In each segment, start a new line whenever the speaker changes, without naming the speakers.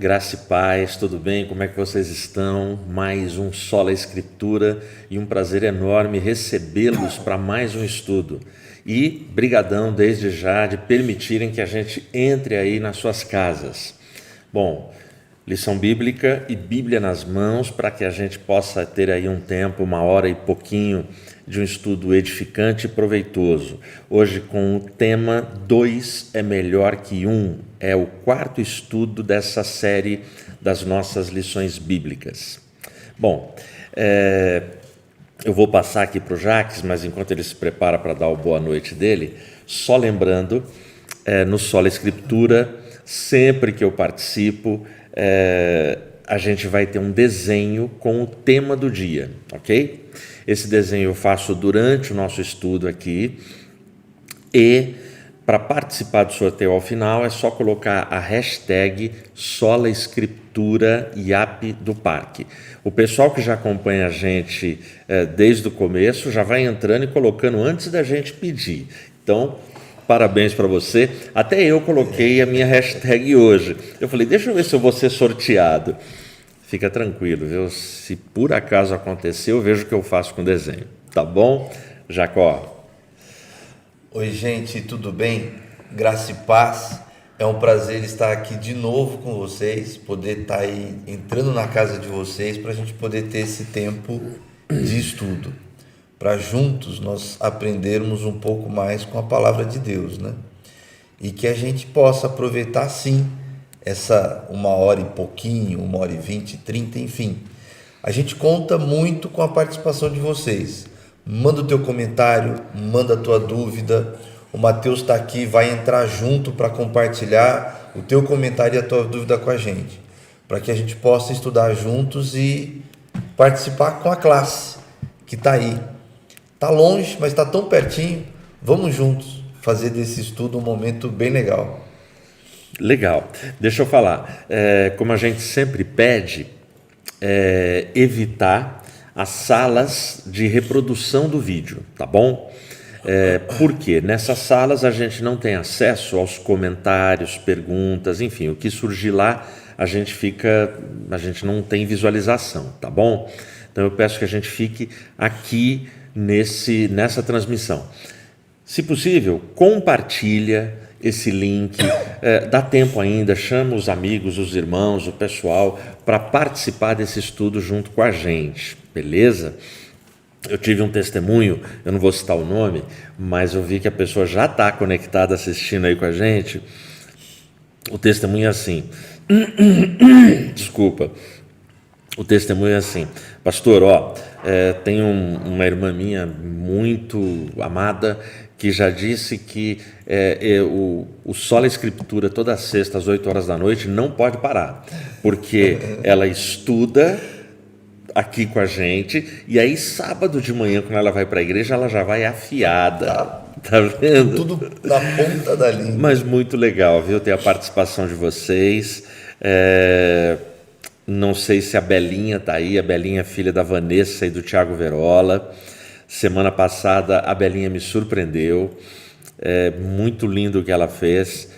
graça e paz, tudo bem? Como é que vocês estão? Mais um Sola Escritura e um prazer enorme recebê-los para mais um estudo. E brigadão desde já de permitirem que a gente entre aí nas suas casas. Bom, lição bíblica e Bíblia nas mãos para que a gente possa ter aí um tempo, uma hora e pouquinho de um estudo edificante e proveitoso. Hoje com o tema 2 é melhor que 1. É o quarto estudo dessa série das nossas lições bíblicas. Bom, eu vou passar aqui para o Jaques, mas enquanto ele se prepara para dar o boa noite dele, só lembrando, no Sola Escritura, sempre que eu participo, a gente vai ter um desenho com o tema do dia, ok? Esse desenho eu faço durante o nosso estudo aqui e para participar do sorteio ao final é só colocar a hashtag Sola Escritura IAP do Parque. O pessoal que já acompanha a gente desde o começo já vai entrando e colocando antes da gente pedir. Então, parabéns para você. Até eu coloquei a minha hashtag hoje. Eu falei, deixa eu ver se eu vou ser sorteado. Fica tranquilo, viu? Se por acaso acontecer, eu vejo o que eu faço com o desenho. Tá bom? Jacó.
Oi, gente, tudo bem? Graça e paz. É um prazer estar aqui de novo com vocês, poder estar aí entrando na casa de vocês para a gente poder ter esse tempo de estudo, para juntos nós aprendermos um pouco mais com a palavra de Deus, né? E que a gente possa aproveitar sim essa 1 hora e pouquinho, 1 hora e 20, 30, enfim. A gente conta muito com a participação de vocês. Manda o teu comentário, manda a tua dúvida. O Mateus está aqui, vai entrar junto para compartilhar o teu comentário e a tua dúvida com a gente, para que a gente possa estudar juntos e participar com a classe que está aí. Está longe, mas está tão pertinho. Vamos juntos fazer desse estudo um momento bem legal.
Legal. Deixa eu falar. Como a gente sempre pede, evitar as salas de reprodução do vídeo, tá bom? Porque nessas salas a gente não tem acesso aos comentários, perguntas, enfim, o que surgir lá a gente não tem visualização, tá bom? Então eu peço que a gente fique aqui nessa transmissão. Se possível, compartilha esse link, dá tempo ainda, chama os amigos, os irmãos, o pessoal para participar desse estudo junto com a gente, beleza? Eu tive um testemunho, eu não vou citar o nome, mas eu vi que a pessoa já está conectada assistindo aí com a gente. O testemunho é assim, desculpa, o testemunho é assim, pastor, tem uma irmã minha muito amada que já disse que o Sola Escritura toda sexta às 8 horas da noite não pode parar, porque ela estuda aqui com a gente e aí sábado de manhã quando ela vai para a igreja ela já vai afiada, tá vendo?
Tudo na ponta da língua.
Mas muito legal, viu, ter a participação de vocês. Não sei se a Belinha está aí, a Belinha é filha da Vanessa e do Tiago Verola. Semana passada a Belinha me surpreendeu, muito lindo o que ela fez,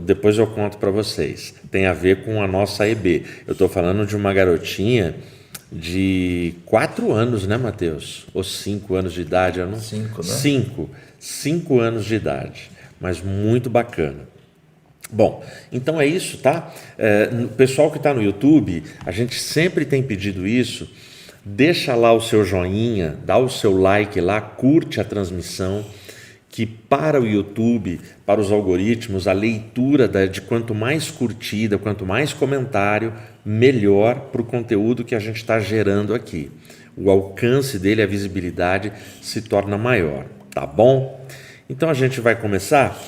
depois eu conto para vocês, tem a ver com a nossa EB, eu estou falando de uma garotinha de 4 anos, né, Mateus? Ou 5 anos de idade?
5, né?
5 anos de idade, mas muito bacana. Bom, então é isso, tá? Pessoal que está no YouTube, a gente sempre tem pedido isso. Deixa lá o seu joinha, dá o seu like lá, curte a transmissão, que para o YouTube, para os algoritmos, a leitura de quanto mais curtida, quanto mais comentário, melhor para o conteúdo que a gente está gerando aqui. O alcance dele, a visibilidade se torna maior, tá bom? Então a gente vai começar.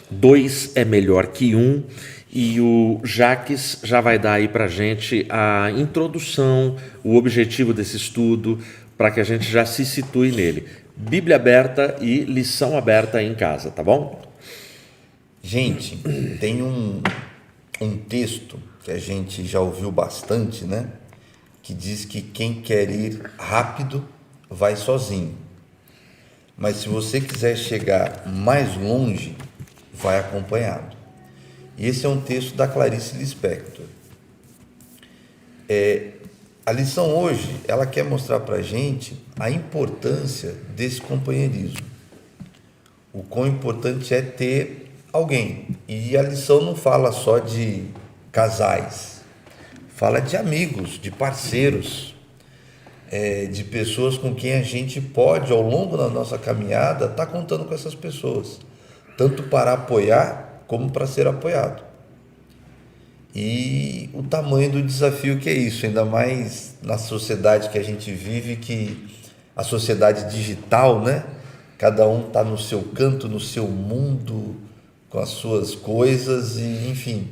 2 é melhor que 1. E o Jaques já vai dar aí para a gente a introdução, o objetivo desse estudo, para que a gente já se situe nele. Bíblia aberta e lição aberta aí em casa, tá bom?
Gente, tem um texto que a gente já ouviu bastante, né? Que diz que quem quer ir rápido vai sozinho. Mas se você quiser chegar mais longe, vai acompanhado. E esse é um texto da Clarice Lispector. A lição hoje, ela quer mostrar para a gente a importância desse companheirismo. O quão importante é ter alguém. E a lição não fala só de casais, fala de amigos, de parceiros, de pessoas com quem a gente pode, ao longo da nossa caminhada, estar contando com essas pessoas, tanto para apoiar como para ser apoiado. E o tamanho do desafio que é isso, ainda mais na sociedade que a gente vive, que a sociedade digital, né? Cada um está no seu canto, no seu mundo, com as suas coisas e, enfim,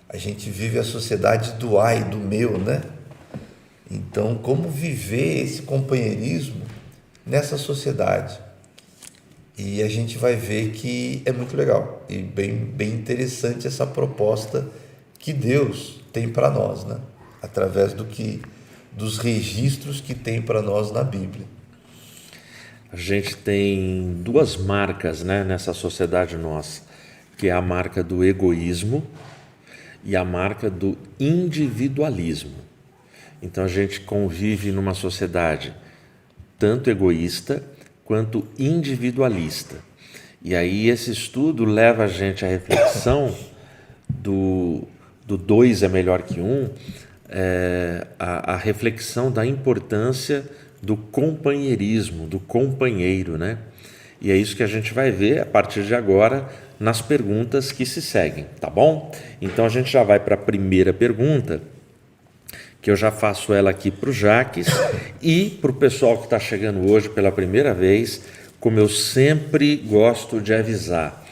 a gente vive a sociedade do ai, do meu, né? Então, como viver esse companheirismo nessa sociedade? E a gente vai ver que é muito legal e bem interessante essa proposta que Deus tem para nós, né? Através dos registros que tem para nós na Bíblia.
A gente tem duas marcas, né, nessa sociedade nossa, que é a marca do egoísmo e a marca do individualismo. Então a gente convive numa sociedade tanto egoísta quanto individualista. E aí esse estudo leva a gente à reflexão do dois é melhor que um, a reflexão da importância do companheirismo, do companheiro, né? E é isso que a gente vai ver a partir de agora nas perguntas que se seguem, tá bom? Então a gente já vai para a primeira pergunta, que eu já faço ela aqui para o Jaques e para o pessoal que está chegando hoje pela primeira vez, como eu sempre gosto de avisar.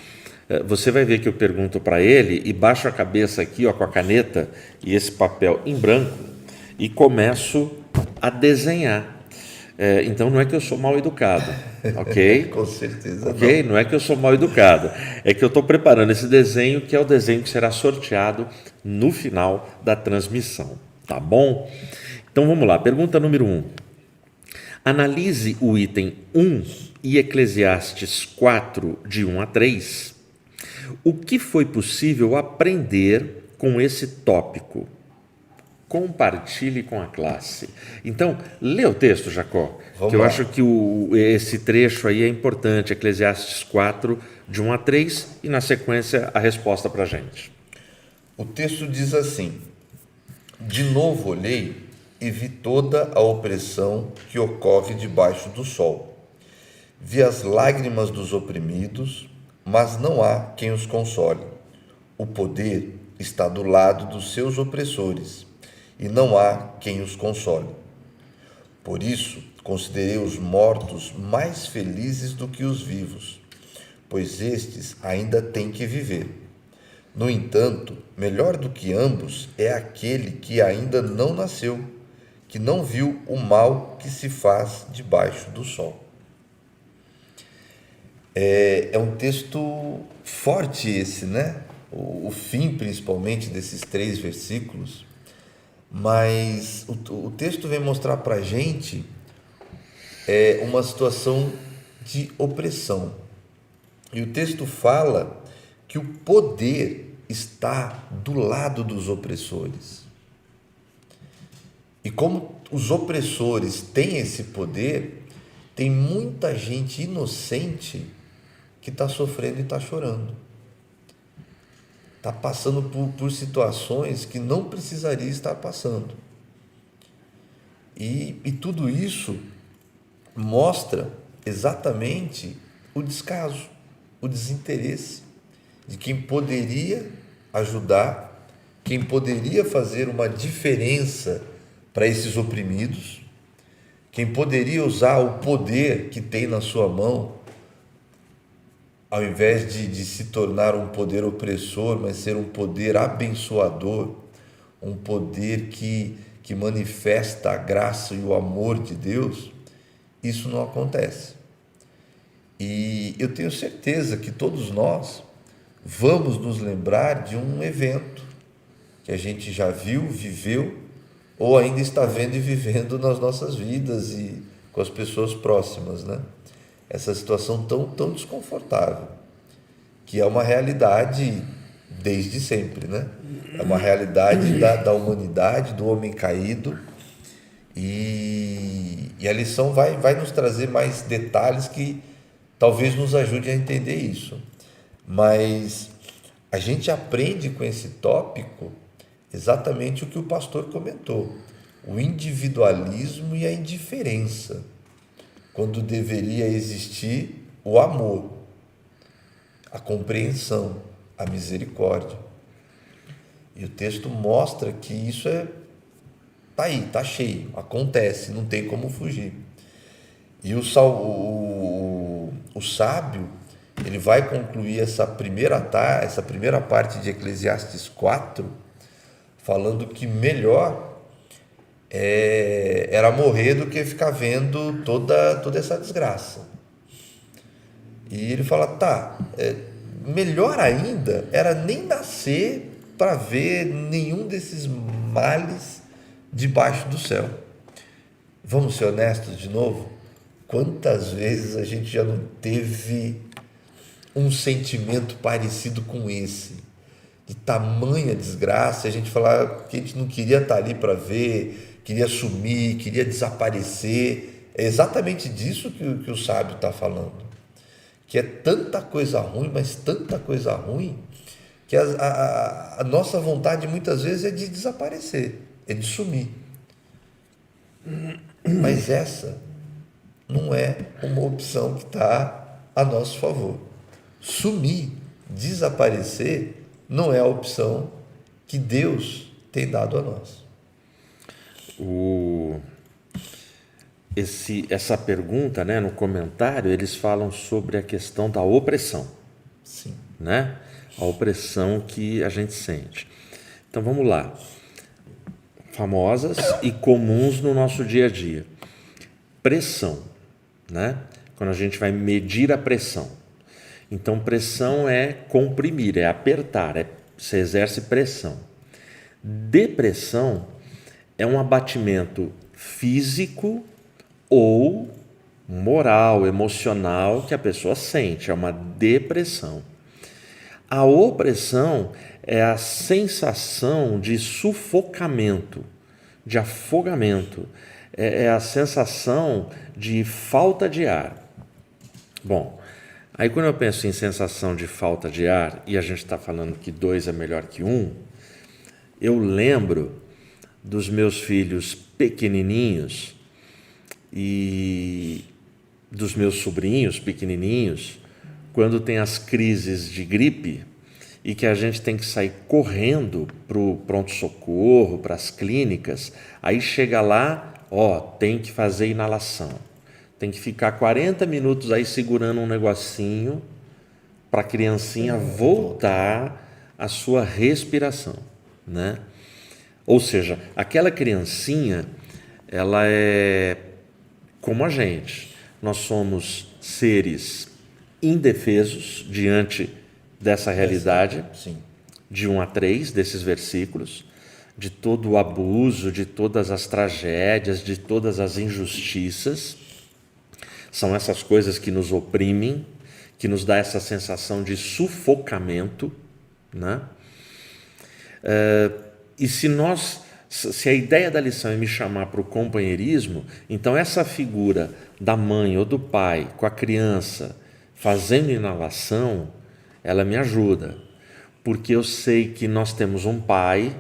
Você vai ver que eu pergunto para ele e baixo a cabeça aqui, ó, com a caneta e esse papel em branco e começo a desenhar. Então não é que eu sou mal educado, ok?
Com certeza
ok? Não é que eu sou mal educado, é que eu estou preparando esse desenho, que é o desenho que será sorteado no final da transmissão, tá bom? Então vamos lá, pergunta número 1. Analise o item 1 e Eclesiastes 4, de 1 a 3. O que foi possível aprender com esse tópico? Compartilhe com a classe. Então, lê o texto, Jacó, que eu acho que esse trecho aí é importante, Eclesiastes 4, de 1 a 3, e na sequência a resposta para a gente.
O texto diz assim: de novo olhei e vi toda a opressão que ocorre debaixo do sol. Vi as lágrimas dos oprimidos, mas não há quem os console. O poder está do lado dos seus opressores, e não há quem os console. Por isso, considerei os mortos mais felizes do que os vivos, pois estes ainda têm que viver. No entanto, melhor do que ambos é aquele que ainda não nasceu, que não viu o mal que se faz debaixo do sol. É um texto forte esse, né? O fim, principalmente, desses 3 versículos. Mas o texto vem mostrar para a gente uma situação de opressão. E o texto fala que o poder está do lado dos opressores. E como os opressores têm esse poder, tem muita gente inocente que está sofrendo e está chorando. Está passando por situações que não precisaria estar passando. E tudo isso mostra exatamente o descaso, o desinteresse de quem poderia ajudar, quem poderia fazer uma diferença para esses oprimidos, quem poderia usar o poder que tem na sua mão, ao invés de se tornar um poder opressor, mas ser um poder abençoador, um poder que manifesta a graça e o amor de Deus, isso não acontece. E eu tenho certeza que todos nós vamos nos lembrar de um evento que a gente já viu, viveu, ou ainda está vendo e vivendo nas nossas vidas e com as pessoas próximas, né? Essa situação tão desconfortável, que é uma realidade desde sempre, né? É uma realidade da humanidade, do homem caído, e a lição vai nos trazer mais detalhes que talvez nos ajude a entender isso. Mas a gente aprende com esse tópico exatamente o que o pastor comentou: o individualismo e a indiferença, quando deveria existir o amor, a compreensão, a misericórdia. E o texto mostra que isso tá aí, tá cheio, acontece, não tem como fugir. E o sábio, ele vai concluir essa primeira parte de Eclesiastes 4, falando que melhor era morrer do que ficar vendo toda essa desgraça. E ele fala, melhor ainda era nem nascer para ver nenhum desses males debaixo do céu. Vamos ser honestos de novo? Quantas vezes a gente já não teve um sentimento parecido com esse, de tamanha desgraça, a gente falar que a gente não queria estar ali para ver, queria sumir, queria desaparecer. É exatamente disso que o sábio está falando, que é tanta coisa ruim, mas tanta coisa ruim, que a nossa vontade muitas vezes é de desaparecer, é de sumir. Mas essa não é uma opção que está a nosso favor. Sumir, desaparecer, não é a opção que Deus tem dado a nós.
Essa pergunta, né, no comentário, eles falam sobre a questão da opressão.
Sim.
Né? A opressão que a gente sente. Então vamos lá. Famosas e comuns no nosso dia a dia. Pressão, né? Quando a gente vai medir a pressão. Então pressão é comprimir, é apertar, você exerce pressão. Depressão é um abatimento físico ou moral, emocional que a pessoa sente, é uma depressão. A opressão é a sensação de sufocamento, de afogamento, é a sensação de falta de ar. Bom, aí quando eu penso em sensação de falta de ar, e a gente está falando que 2 é melhor que 1, eu lembro dos meus filhos pequenininhos e dos meus sobrinhos pequenininhos, quando tem as crises de gripe e que a gente tem que sair correndo para o pronto-socorro, para as clínicas, aí chega lá, tem que fazer inalação, tem que ficar 40 minutos aí segurando um negocinho para a criancinha voltar à sua respiração, né? Ou seja, aquela criancinha, ela é como a gente, nós somos seres indefesos diante dessa realidade,
Sim.
de 1 a 3 desses versículos, de todo o abuso, de todas as tragédias, de todas as injustiças. São essas coisas que nos oprimem, que nos dá essa sensação de sufocamento, né? E se a ideia da lição é me chamar para o companheirismo, então essa figura da mãe ou do pai com a criança fazendo inalação, ela me ajuda, porque eu sei que nós temos um pai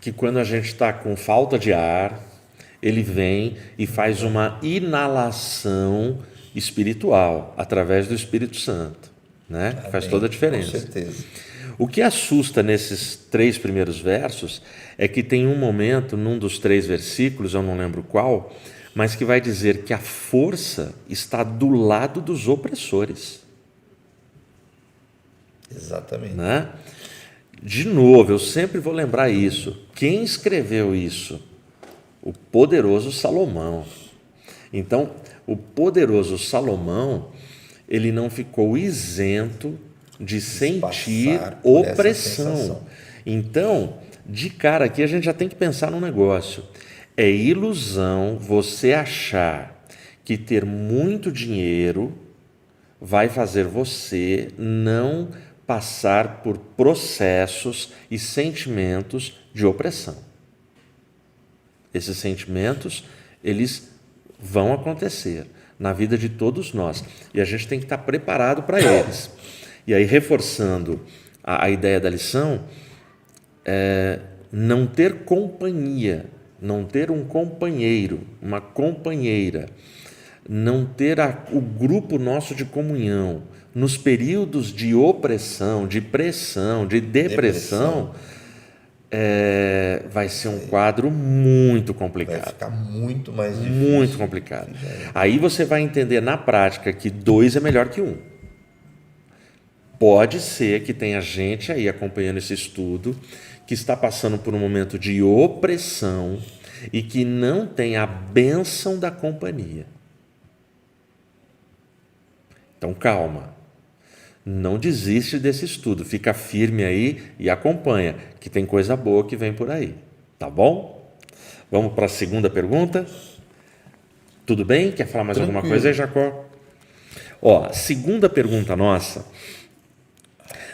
que quando a gente está com falta de ar, ele vem e faz uma inalação espiritual através do Espírito Santo, né?
Amém.
Faz toda a diferença.
Com certeza.
O que assusta nesses 3 primeiros versos é que tem um momento, num dos 3 versículos, eu não lembro qual, mas que vai dizer que a força está do lado dos opressores.
Exatamente.
Né? De novo, eu sempre vou lembrar isso. Quem escreveu isso? O poderoso Salomão. Então, o poderoso Salomão, ele não ficou isento de sentir opressão. Então, de cara aqui a gente já tem que pensar num negócio. É ilusão você achar que ter muito dinheiro vai fazer você não passar por processos e sentimentos de opressão. Esses sentimentos, eles vão acontecer na vida de todos nós e a gente tem que estar preparado para eles. E aí, reforçando a ideia da lição, não ter companhia, não ter um companheiro, uma companheira, não ter o grupo nosso de comunhão nos períodos de opressão, de pressão, de depressão. Vai ser um quadro muito complicado.
Vai ficar muito mais difícil.
Muito complicado. Aí você vai entender na prática que 2 é melhor que 1. Pode ser que tenha gente aí acompanhando esse estudo que está passando por um momento de opressão e que não tem a bênção da companhia. Então, calma. Não desiste desse estudo, fica firme aí e acompanha, que tem coisa boa que vem por aí, tá bom? Vamos para a segunda pergunta? Tudo bem? Quer falar mais alguma coisa aí, Jacó? Ó, segunda pergunta nossa.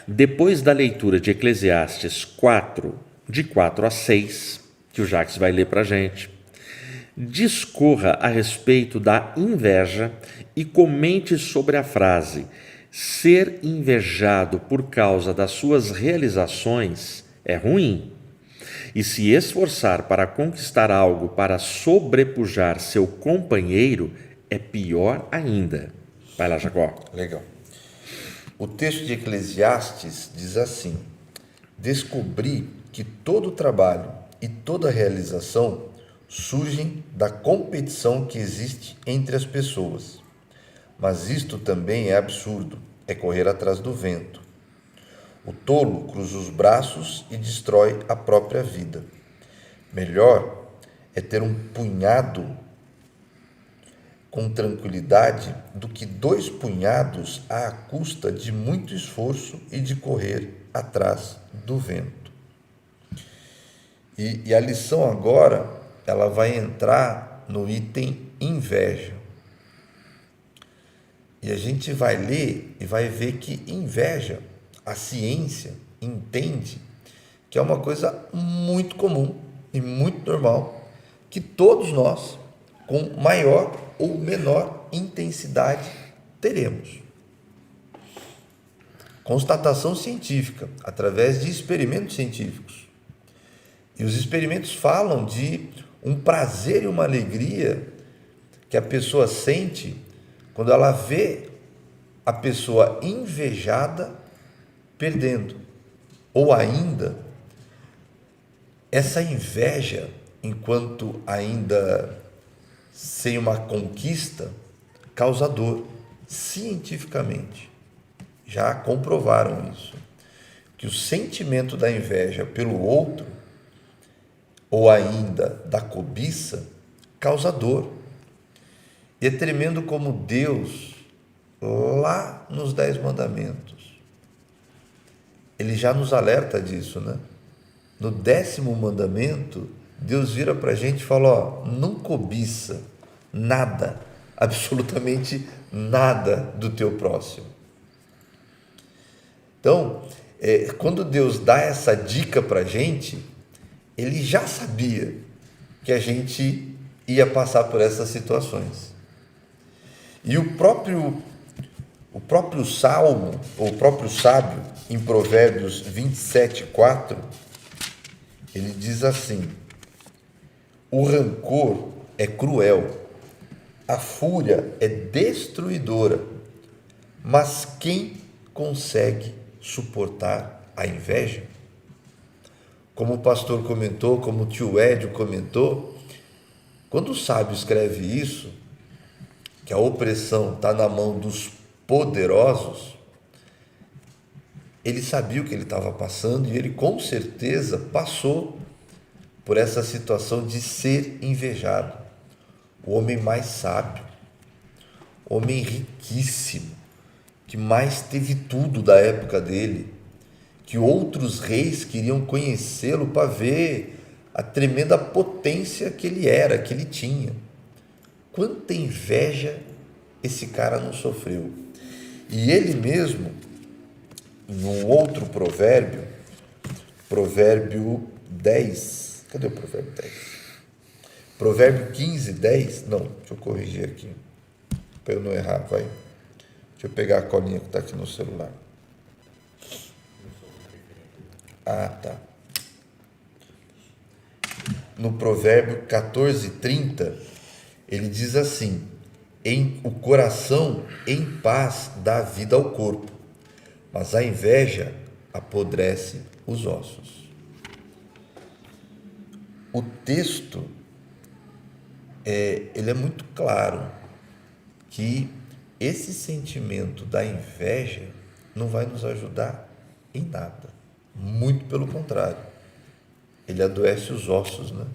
Depois da leitura de Eclesiastes 4, de 4 a 6, que o Jacques vai ler para a gente, discorra a respeito da inveja e comente sobre a frase: ser invejado por causa das suas realizações é ruim, e se esforçar para conquistar algo para sobrepujar seu companheiro é pior ainda. Vai lá, Jacó.
Legal. O texto de Eclesiastes diz assim: descobri que todo trabalho e toda realização surgem da competição que existe entre as pessoas. Mas isto também é absurdo, é correr atrás do vento. O tolo cruza os braços e destrói a própria vida. Melhor é ter um punhado com tranquilidade do que 2 punhados à custa de muito esforço e de correr atrás do vento. E a lição agora, ela vai entrar no item inveja. E a gente vai ler e vai ver que inveja, a ciência entende que é uma coisa muito comum e muito normal, que todos nós, com maior ou menor intensidade, teremos. Constatação científica, através de experimentos científicos. E os experimentos falam de um prazer e uma alegria que a pessoa sente quando ela vê a pessoa invejada perdendo. Ou ainda, essa inveja, enquanto ainda sem uma conquista, causa dor, cientificamente. Já comprovaram isso. Que o sentimento da inveja pelo outro, ou ainda da cobiça, causa dor. E é tremendo como Deus, lá nos 10 mandamentos, ele já nos alerta disso, né? No 10º mandamento, Deus vira para a gente e fala: ó, não cobiça nada, absolutamente nada do teu próximo. Então, quando Deus dá essa dica para a gente, ele já sabia que a gente ia passar por essas situações. E o próprio Salmo, ou o próprio sábio, em Provérbios 27, 4, ele diz assim: o rancor é cruel, a fúria é destruidora, mas quem consegue suportar a inveja? Como o pastor comentou, como o tio Edio comentou, quando o sábio escreve isso, que a opressão está na mão dos poderosos, ele sabia o que ele estava passando e ele com certeza passou por essa situação de ser invejado. O homem mais sábio, homem riquíssimo, que mais teve tudo da época dele, que outros reis queriam conhecê-lo para ver a tremenda potência que ele era, que ele tinha. Quanta inveja esse cara não sofreu. E ele mesmo, em um outro provérbio, provérbio 10. Cadê o provérbio 10? Provérbio 15, 10. Não, deixa eu corrigir aqui, para eu não errar, vai. Deixa eu pegar a colinha que está aqui no celular. Ah, tá. No provérbio 14, 30, ele diz assim: o coração em paz dá vida ao corpo, mas a inveja apodrece os ossos. O texto, ele é muito claro que esse sentimento da inveja não vai nos ajudar em nada. Muito pelo contrário. Ele adoece os ossos, né?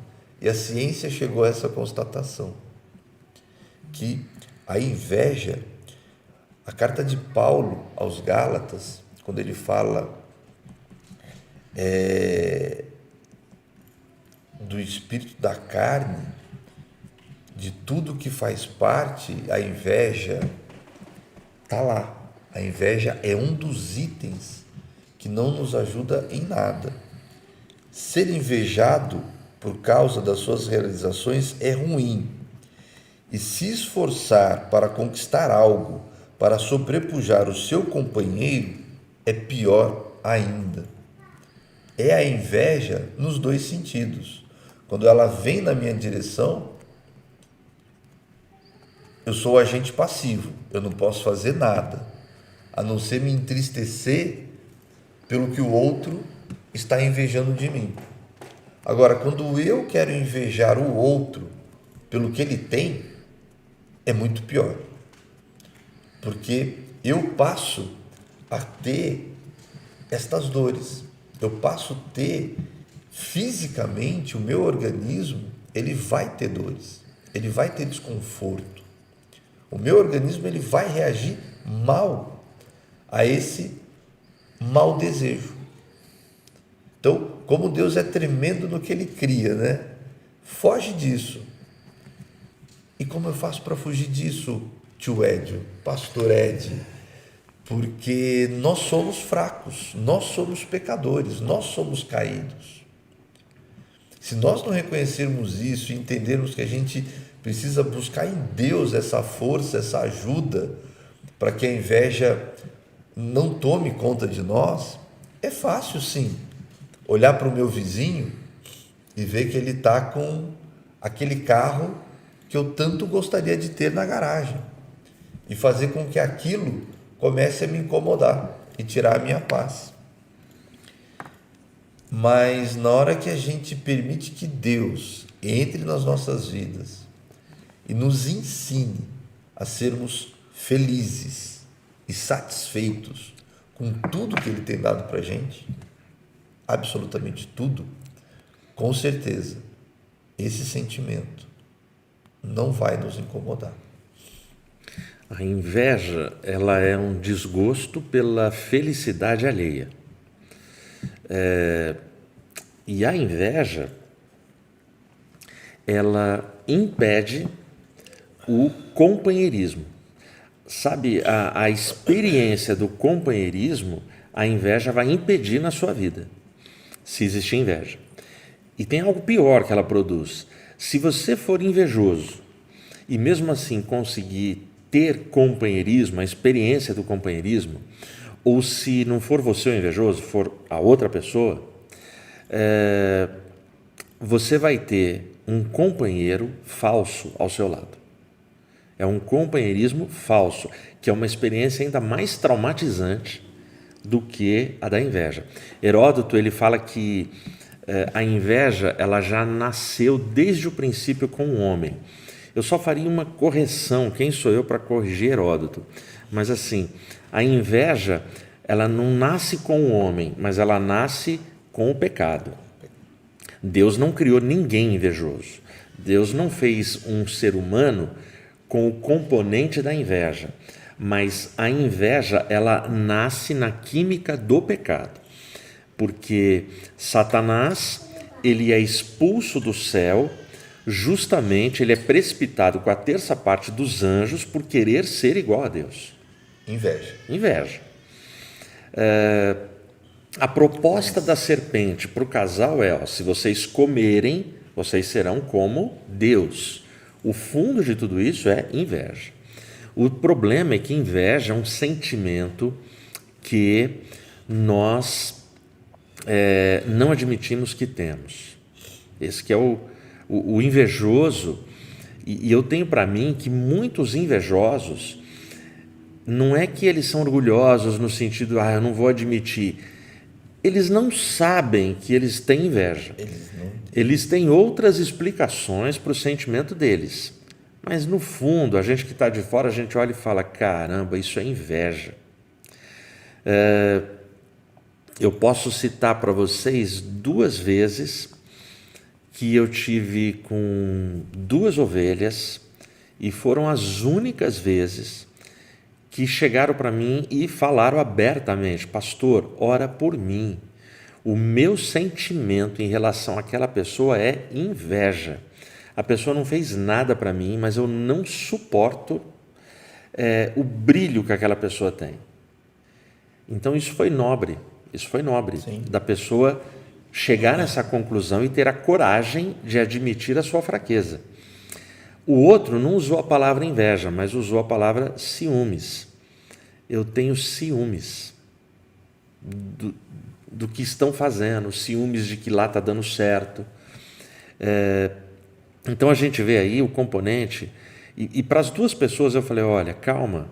E a ciência chegou a essa constatação, que a inveja, a carta de Paulo aos Gálatas, quando ele fala do espírito da carne, de tudo que faz parte, a inveja está lá. A inveja é um dos itens que não nos ajuda em nada. Ser invejado por causa das suas realizações é ruim. E se esforçar para conquistar algo, para sobrepujar o seu companheiro, é pior ainda. É a inveja nos dois sentidos. Quando ela vem na minha direção, eu sou o agente passivo, eu não posso fazer nada, a não ser me entristecer pelo que o outro está invejando de mim. Agora, quando eu quero invejar o outro pelo que ele tem, é muito pior, porque eu passo a ter estas dores, eu passo a ter fisicamente, o meu organismo, ele vai ter dores, ele vai ter desconforto, o meu organismo ele vai reagir mal a esse mau desejo. Então, como Deus é tremendo no que Ele cria, né? Foge disso. E como eu faço para fugir disso, tio Edio, pastor Ed? Porque nós somos fracos, nós somos pecadores, nós somos caídos. Se nós não reconhecermos isso e entendermos que a gente precisa buscar em Deus essa força, essa ajuda, para que a inveja não tome conta de nós, é fácil sim olhar para o meu vizinho e ver que ele está com aquele carro que eu tanto gostaria de ter na garagem e fazer com que aquilo comece a me incomodar e tirar a minha paz. Mas na hora que a gente permite que Deus entre nas nossas vidas e nos ensine a sermos felizes e satisfeitos com tudo que Ele tem dado para a gente, absolutamente tudo, com certeza, esse sentimento não vai nos incomodar.
A inveja, ela é um desgosto pela felicidade alheia. E a inveja, ela impede o companheirismo. Sabe, a experiência do companheirismo, a inveja vai impedir na sua vida, se existir inveja. E tem algo pior que ela produz. Se você for invejoso e mesmo assim conseguir ter companheirismo, a experiência do companheirismo, ou se não for você o invejoso, for a outra pessoa, você vai ter um companheiro falso ao seu lado. É um companheirismo falso, que é uma experiência ainda mais traumatizante do que a da inveja. Heródoto, ele fala que a inveja ela já nasceu desde o princípio com o homem. Eu só faria uma correção, quem sou eu para corrigir Heródoto? Mas assim, a inveja ela não nasce com o homem, mas ela nasce com o pecado. Deus não criou ninguém invejoso. Deus não fez um ser humano com o componente da inveja, mas a inveja ela nasce na química do pecado, porque Satanás ele é expulso do céu, justamente ele é precipitado com a terça parte dos anjos por querer ser igual a Deus.
Inveja.
A proposta da serpente para o casal é: ó, se vocês comerem, vocês serão como Deus. O fundo de tudo isso é inveja. O problema é que inveja é um sentimento que nós não admitimos que temos. Esse que é o invejoso. E eu tenho para mim que muitos invejosos, não é que eles são orgulhosos no sentido, eu não vou admitir. Eles não sabem que eles têm inveja. Eles têm outras explicações para o sentimento deles. Mas no fundo, a gente que está de fora, a gente olha e fala: caramba, isso é inveja. Eu posso citar para vocês 2 vezes que eu tive com 2 ovelhas e foram as únicas vezes que chegaram para mim e falaram abertamente: pastor, ora por mim. O meu sentimento em relação àquela pessoa é inveja. A pessoa não fez nada para mim, mas eu não suporto o brilho que aquela pessoa tem. Então isso foi nobre
Sim.
da pessoa chegar nessa conclusão e ter a coragem de admitir a sua fraqueza. O outro não usou a palavra inveja, mas usou a palavra ciúmes. Eu tenho ciúmes do que estão fazendo, ciúmes de que lá está dando certo. Então a gente vê aí o componente, e para as 2 pessoas eu falei: olha, calma,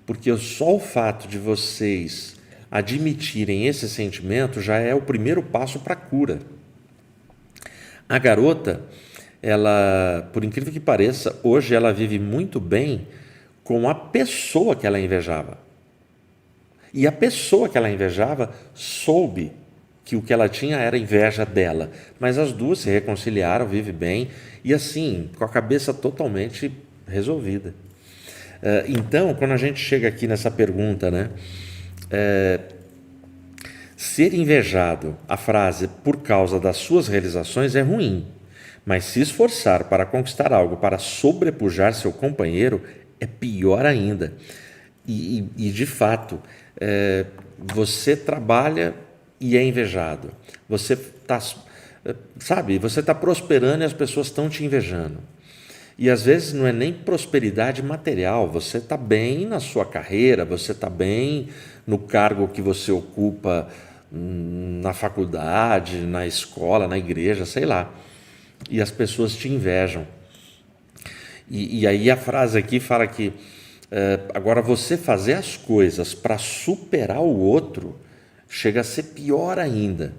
porque só o fato de vocês admitirem esse sentimento já é o primeiro passo para a cura. A garota, ela, por incrível que pareça, hoje ela vive muito bem com a pessoa que ela invejava. E a pessoa que ela invejava soube que o que ela tinha era inveja dela. Mas as 2 se reconciliaram, vivem bem, e assim, com a cabeça totalmente resolvida. Então, quando a gente chega aqui nessa pergunta, né? Ser invejado, a frase por causa das suas realizações é ruim, mas se esforçar para conquistar algo, para sobrepujar seu companheiro, é pior ainda. E de fato, você trabalha e é invejado. Você está prosperando e as pessoas estão te invejando. E às vezes não é nem prosperidade material, você está bem na sua carreira, você está bem no cargo que você ocupa na faculdade, na escola, na igreja, sei lá. E as pessoas te invejam. E aí a frase aqui fala que agora você fazer as coisas para superar o outro chega a ser pior ainda.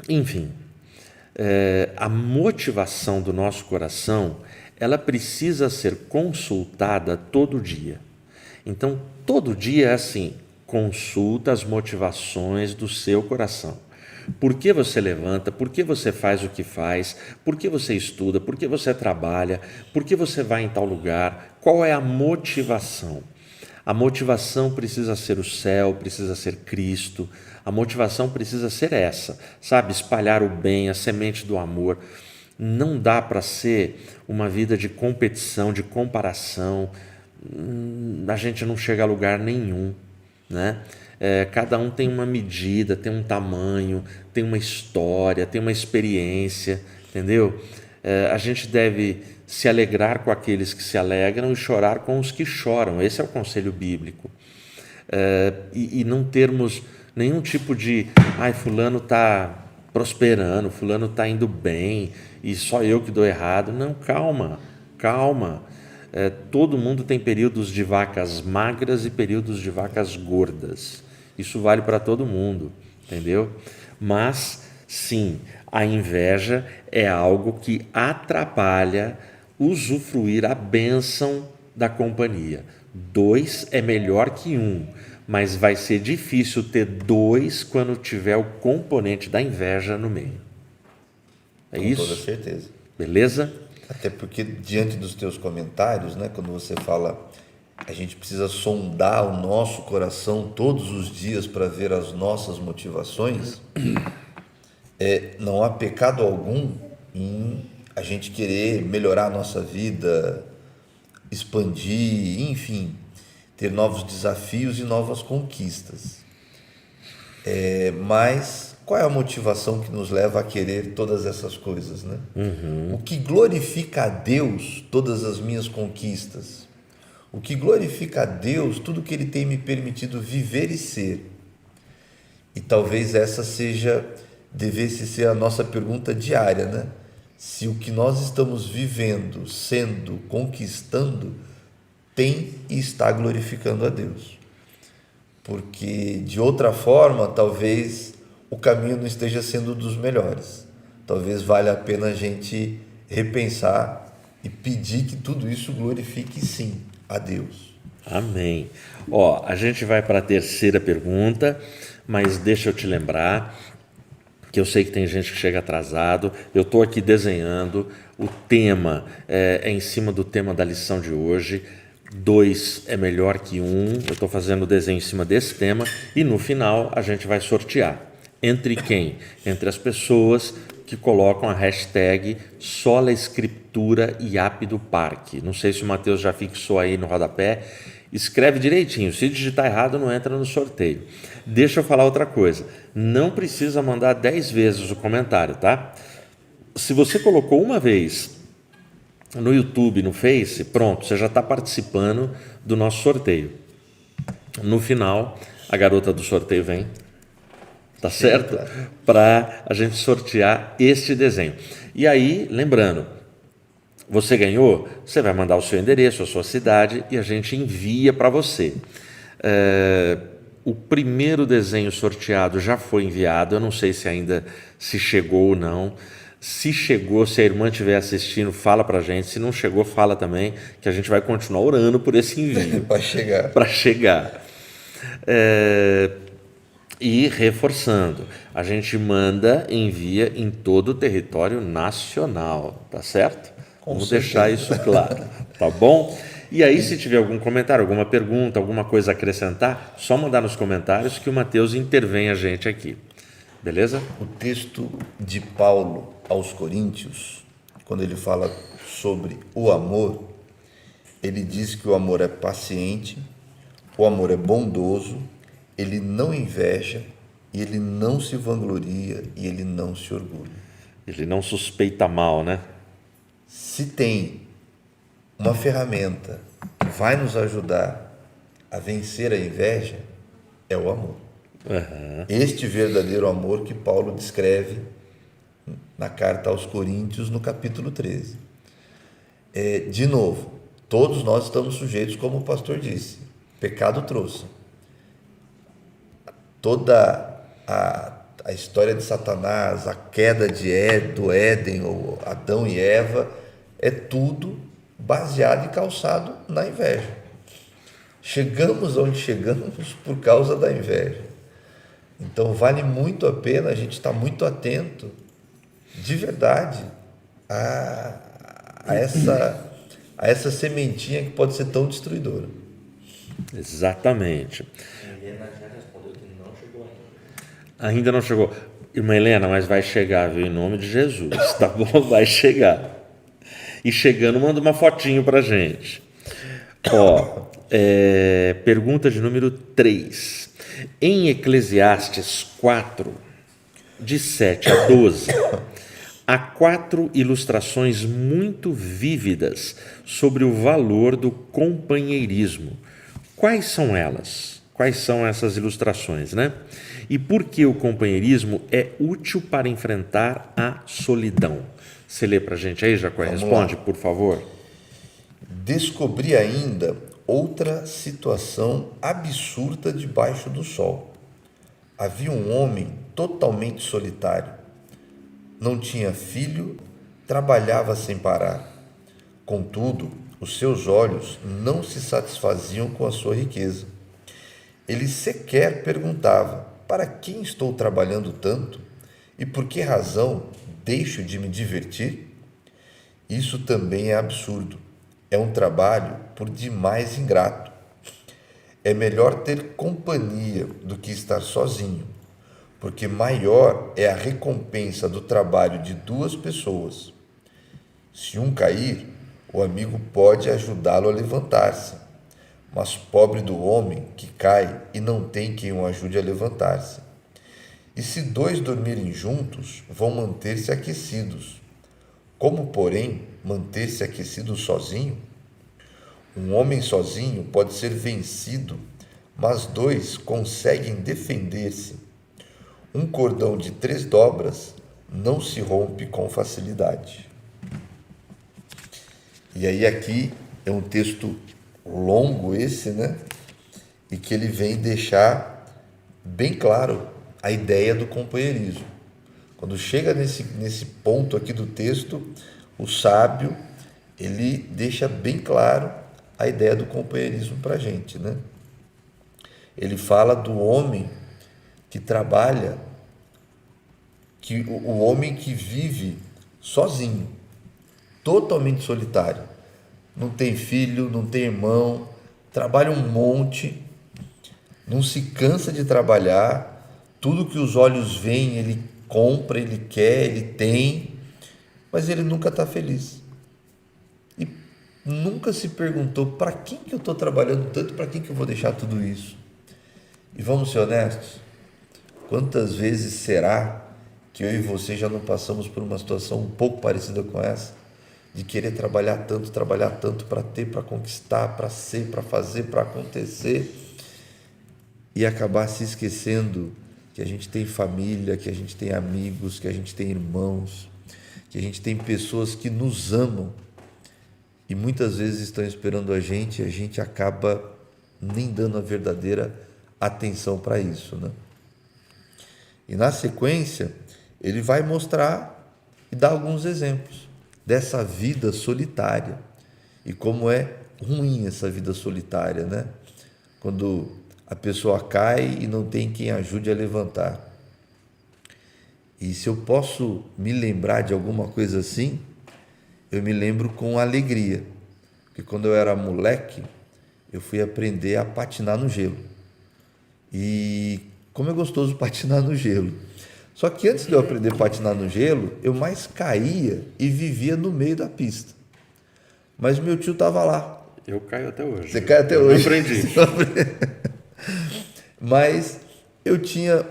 Enfim, a motivação do nosso coração, ela precisa ser consultada todo dia. Então, todo dia é assim: consulta as motivações do seu coração. Por que você levanta? Por que você faz o que faz? Por que você estuda? Por que você trabalha? Por que você vai em tal lugar? Qual é a motivação? A motivação precisa ser o céu, precisa ser Cristo. A motivação precisa ser essa, sabe? Espalhar o bem, a semente do amor. Não dá para ser uma vida de competição, de comparação. A gente não chega a lugar nenhum, né? Cada um tem uma medida, tem um tamanho, tem uma história, tem uma experiência, entendeu? A gente deve se alegrar com aqueles que se alegram e chorar com os que choram. Esse é o conselho bíblico. E não termos nenhum tipo de fulano está prosperando, fulano está indo bem e só eu que dou errado. Não, calma. Todo mundo tem períodos de vacas magras e períodos de vacas gordas. Isso vale para todo mundo, entendeu? Mas, sim, a inveja é algo que atrapalha usufruir a bênção da companhia. 2 é melhor que 1, mas vai ser difícil ter 2 quando tiver o componente da inveja no meio. É isso?
Com toda certeza.
Beleza?
Até porque, diante dos teus comentários, né, quando você fala, a gente precisa sondar o nosso coração todos os dias para ver as nossas motivações, não há pecado algum em a gente querer melhorar a nossa vida, expandir, enfim, ter novos desafios e novas conquistas. Mas qual é a motivação que nos leva a querer todas essas coisas, né? O que glorifica a Deus todas as minhas conquistas? O que glorifica a Deus tudo que Ele tem me permitido viver e ser? E talvez essa devesse ser a nossa pergunta diária, né? Se o que nós estamos vivendo, sendo, conquistando, tem e está glorificando a Deus. Porque de outra forma, talvez o caminho não esteja sendo dos melhores. Talvez valha a pena a gente repensar e pedir que tudo isso glorifique sim a Deus.
Amém. Ó, a gente vai para a terceira pergunta, mas deixa eu te lembrar que eu sei que tem gente que chega atrasado. Eu estou aqui desenhando, o tema é em cima do tema da lição de hoje. 2 é melhor que 1. Eu estou fazendo o desenho em cima desse tema e no final a gente vai sortear. Entre quem? Entre as pessoas que colocam a hashtag Sola Escritura IAP do Parque. Não sei se o Matheus já fixou aí no rodapé. Escreve direitinho, se digitar errado não entra no sorteio. Deixa eu falar outra coisa, não precisa mandar 10 vezes o comentário, tá? Se você colocou uma vez no YouTube, no Face, pronto, você já está participando do nosso sorteio. No final, a garota do sorteio vem, tá certo? Para a gente sortear este desenho. E aí, lembrando, você ganhou, você vai mandar o seu endereço, a sua cidade e a gente envia para você. O primeiro desenho sorteado já foi enviado, eu não sei se ainda se chegou ou não. Se chegou, se a irmã estiver assistindo, fala para a gente. Se não chegou, fala também, que a gente vai continuar orando por esse envio. Para chegar. E reforçando, a gente envia em todo o território nacional, tá certo? Vamos deixar isso claro, tá bom? E aí, se tiver algum comentário, alguma pergunta, alguma coisa a acrescentar, só mandar nos comentários que o Matheus intervém a gente aqui. Beleza?
O texto de Paulo aos Coríntios, quando ele fala sobre o amor, ele diz que o amor é paciente, o amor é bondoso, ele não inveja, e ele não se vangloria, e ele não se orgulha.
Ele não suspeita mal, né?
Se tem uma ferramenta que vai nos ajudar a vencer a inveja, é o amor. Este verdadeiro amor que Paulo descreve na carta aos Coríntios, no capítulo 13. De novo, todos nós estamos sujeitos, como o pastor disse, pecado trouxe. Toda a história de Satanás, a queda do Éden, ou Adão e Eva, é tudo baseado e calçado na inveja. Chegamos onde chegamos por causa da inveja. Então vale muito a pena a gente estar muito atento, de verdade, a essa sementinha que pode ser tão destruidora.
Exatamente. Ainda não chegou. Irmã Helena, mas vai chegar, viu? Em nome de Jesus, tá bom? Vai chegar. E chegando, manda uma fotinho pra gente. Ó, pergunta de número 3. Em Eclesiastes 4, de 7 a 12, há 4 ilustrações muito vívidas sobre o valor do companheirismo. Quais são elas? Quais são essas ilustrações, né? E por que o companheirismo é útil para enfrentar a solidão? Você lê para a gente aí, Jacó? Responde, por favor.
Descobri ainda outra situação absurda debaixo do sol. Havia um homem totalmente solitário. Não tinha filho, trabalhava sem parar. Contudo, os seus olhos não se satisfaziam com a sua riqueza. Ele sequer perguntava: para quem estou trabalhando tanto? E por que razão deixo de me divertir? Isso também é absurdo. É um trabalho por demais ingrato. É melhor ter companhia do que estar sozinho, porque maior é a recompensa do trabalho de 2 pessoas. Se um cair, o amigo pode ajudá-lo a levantar-se, mas pobre do homem que cai e não tem quem o ajude a levantar-se. E se dois dormirem juntos, vão manter-se aquecidos. Como, porém, manter-se aquecido sozinho? Um homem sozinho pode ser vencido, mas dois conseguem defender-se. Um cordão de 3 dobras não se rompe com facilidade. E aí aqui é um texto longo esse, né? E que ele vem deixar bem claro a ideia do companheirismo. Quando chega nesse ponto aqui do texto, o sábio, ele deixa bem claro a ideia do companheirismo para a gente, né? Ele fala do homem que trabalha, que o homem que vive sozinho, totalmente solitário, não tem filho, não tem irmão, trabalha um monte, não se cansa de trabalhar, tudo que os olhos veem ele compra, ele quer, ele tem, mas ele nunca está feliz. E nunca se perguntou: para quem que eu estou trabalhando tanto, para quem que eu vou deixar tudo isso? E vamos ser honestos, quantas vezes será que eu e você já não passamos por uma situação um pouco parecida com essa, de querer trabalhar tanto para ter, para conquistar, para ser, para fazer, para acontecer, e acabar se esquecendo que a gente tem família, que a gente tem amigos, que a gente tem irmãos, que a gente tem pessoas que nos amam e muitas vezes estão esperando a gente, e a gente acaba nem dando a verdadeira atenção para isso, né? E na sequência ele vai mostrar e dar alguns exemplos dessa vida solitária e como é ruim essa vida solitária, né? Quando a pessoa cai e não tem quem ajude a levantar. E se eu posso me lembrar de alguma coisa assim, eu me lembro com alegria, porque quando eu era moleque, eu fui aprender a patinar no gelo. E como é gostoso patinar no gelo. Só que antes de eu aprender a patinar no gelo, eu mais caía e vivia no meio da pista. Mas meu tio estava lá.
Eu caio até hoje.
Você cai até hoje?
Eu aprendi.
Mas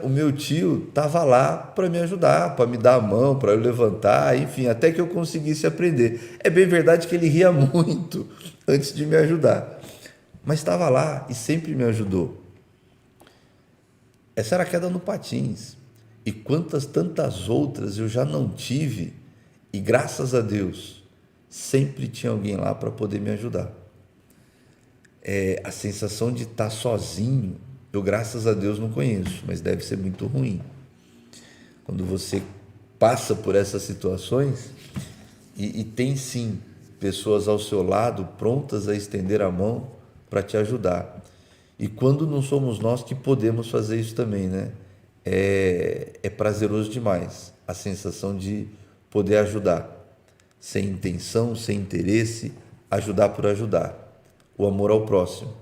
o meu tio estava lá para me ajudar, para me dar a mão, para eu levantar, enfim, até que eu conseguisse aprender. É bem verdade que ele ria muito antes de me ajudar, mas estava lá e sempre me ajudou. Essa era a queda no patins. E tantas outras eu já não tive, e graças a Deus, sempre tinha alguém lá para poder me ajudar. A sensação de estar sozinho, eu graças a Deus não conheço, mas deve ser muito ruim. Quando você passa por essas situações e tem sim pessoas ao seu lado prontas a estender a mão para te ajudar. E quando não somos nós que podemos fazer isso também, né? É prazeroso demais a sensação de poder ajudar, sem intenção, sem interesse, ajudar por ajudar. O amor ao próximo,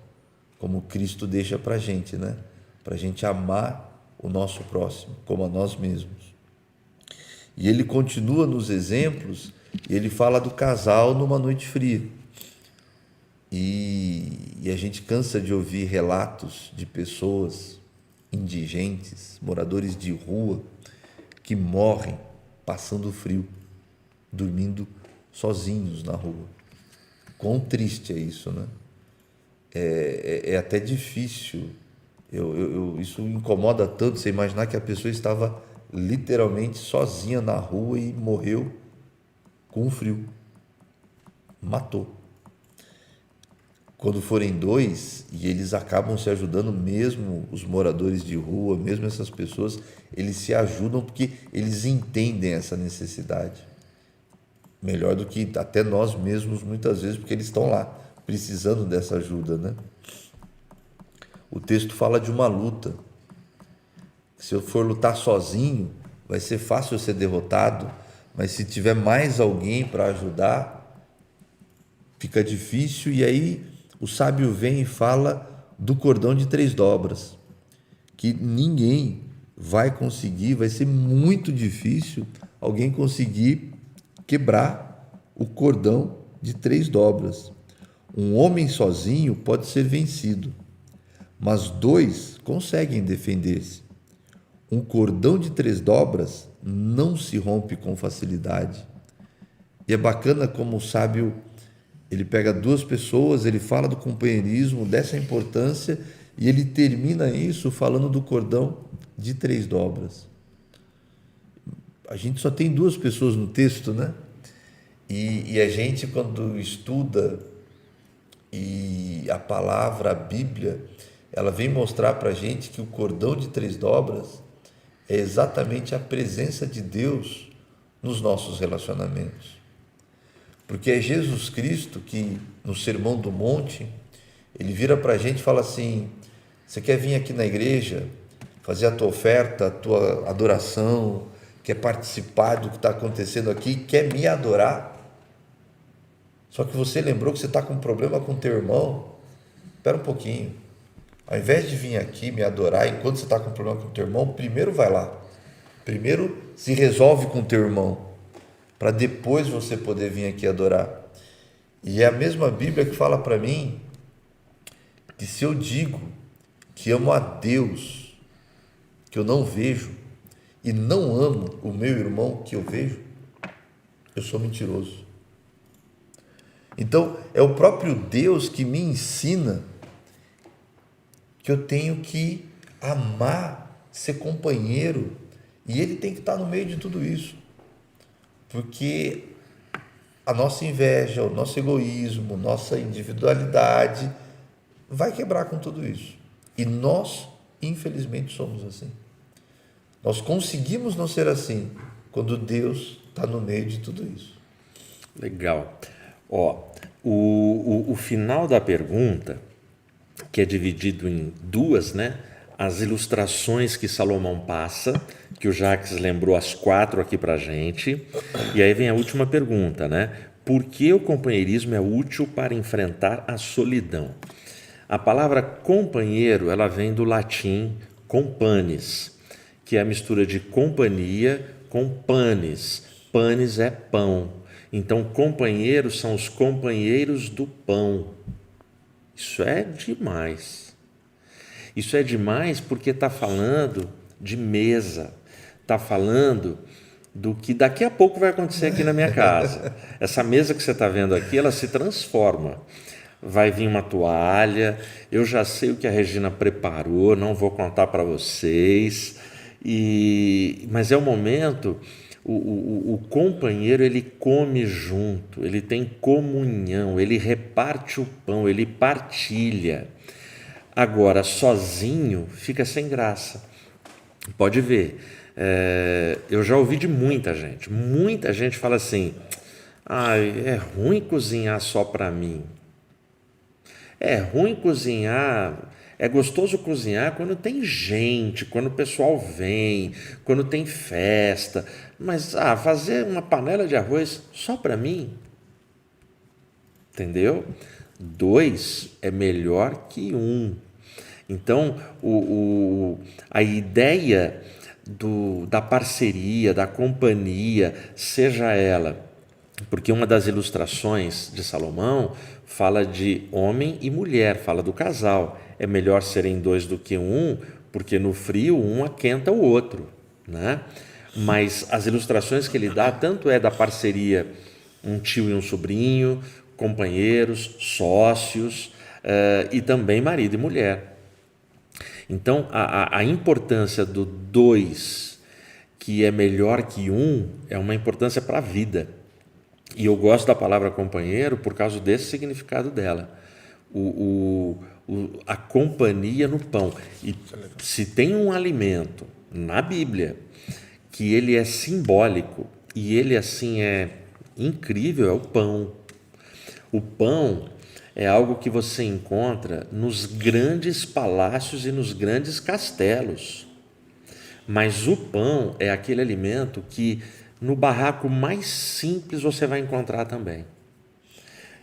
como Cristo deixa para a gente, né? Para a gente amar o nosso próximo, como a nós mesmos. E ele continua nos exemplos, e ele fala do casal numa noite fria. E a gente cansa de ouvir relatos de pessoas indigentes, moradores de rua, que morrem passando frio, dormindo sozinhos na rua. Quão triste é isso, né? É até difícil, isso incomoda tanto, você imaginar que a pessoa estava literalmente sozinha na rua e morreu com frio, matou. Quando forem dois, e eles acabam se ajudando, mesmo os moradores de rua, mesmo essas pessoas, eles se ajudam porque eles entendem essa necessidade. Melhor do que até nós mesmos, muitas vezes, porque eles estão lá, precisando dessa ajuda, né? O texto fala de uma luta. Se eu for lutar sozinho, vai ser fácil eu ser derrotado, mas se tiver mais alguém para ajudar, fica difícil. E aí o sábio vem e fala do cordão de 3 dobras, que ninguém vai conseguir, vai ser muito difícil alguém conseguir quebrar o cordão de 3 dobras. Um homem sozinho pode ser vencido, mas 2 conseguem defender-se. um cordão de 3 dobras não se rompe com facilidade. E é bacana como o sábio, ele pega 2 pessoas, ele fala do companheirismo, dessa importância, e ele termina isso falando do cordão de 3 dobras. A gente só tem 2 pessoas no texto, né? E a gente, quando estuda e a palavra, a Bíblia, ela vem mostrar para a gente que o cordão de 3 dobras é exatamente a presença de Deus nos nossos relacionamentos. Porque é Jesus Cristo que, no Sermão do Monte, ele vira para a gente e fala assim: você quer vir aqui na igreja, fazer a tua oferta, a tua adoração, quer participar do que está acontecendo aqui, quer me adorar? Só que você lembrou que você está com um problema com teu irmão? Espera um pouquinho. Ao invés de vir aqui me adorar enquanto você está com um problema com teu irmão, primeiro vai lá. Primeiro se resolve com teu irmão, para depois você poder vir aqui adorar. E é a mesma Bíblia que fala para mim que se eu digo que amo a Deus, que eu não vejo, e não amo o meu irmão que eu vejo, eu sou mentiroso. Então, é o próprio Deus que me ensina que eu tenho que amar, ser companheiro, e Ele tem que estar no meio de tudo isso. Porque a nossa inveja, o nosso egoísmo, nossa individualidade vai quebrar com tudo isso. E nós, infelizmente, somos assim. Nós conseguimos não ser assim quando Deus está no meio de tudo isso.
Legal. O final da pergunta, que é dividido em 2, né? As ilustrações que Salomão passa, que o Jacques lembrou as 4 aqui para a gente. E aí vem a última pergunta, né? Por que o companheirismo é útil para enfrentar a solidão? A palavra companheiro, ela vem do latim companis, que é a mistura de companhia com panis. Panis é pão. Então, companheiros são os companheiros do pão. Isso é demais. Isso é demais porque está falando de mesa, está falando do que daqui a pouco vai acontecer aqui na minha casa. Essa mesa que você está vendo aqui, ela se transforma. Vai vir uma toalha, eu já sei o que a Regina preparou, não vou contar para vocês, mas é o momento, o companheiro, ele come junto, ele tem comunhão, ele reparte o pão, ele partilha. Agora, sozinho, fica sem graça. Pode ver, eu já ouvi de muita gente fala assim: é ruim cozinhar só para mim. É ruim cozinhar, é gostoso cozinhar quando tem gente, quando o pessoal vem, quando tem festa, mas fazer uma panela de arroz só para mim, entendeu? 2 é melhor que 1. Então, a ideia da parceria, da companhia, seja ela, porque uma das ilustrações de Salomão fala de homem e mulher, fala do casal. É melhor serem 2 do que 1, porque no frio um aquenta o outro, né? Mas as ilustrações que ele dá, tanto é da parceria, um tio e um sobrinho, companheiros, sócios, e também marido e mulher. Então, a importância do 2, que é melhor que 1, é uma importância para a vida. E eu gosto da palavra companheiro por causa desse significado dela. A companhia no pão. E se tem um alimento na Bíblia que ele é simbólico e ele assim é incrível, é o pão. O pão é algo que você encontra nos grandes palácios e nos grandes castelos. Mas o pão é aquele alimento que no barraco mais simples você vai encontrar também.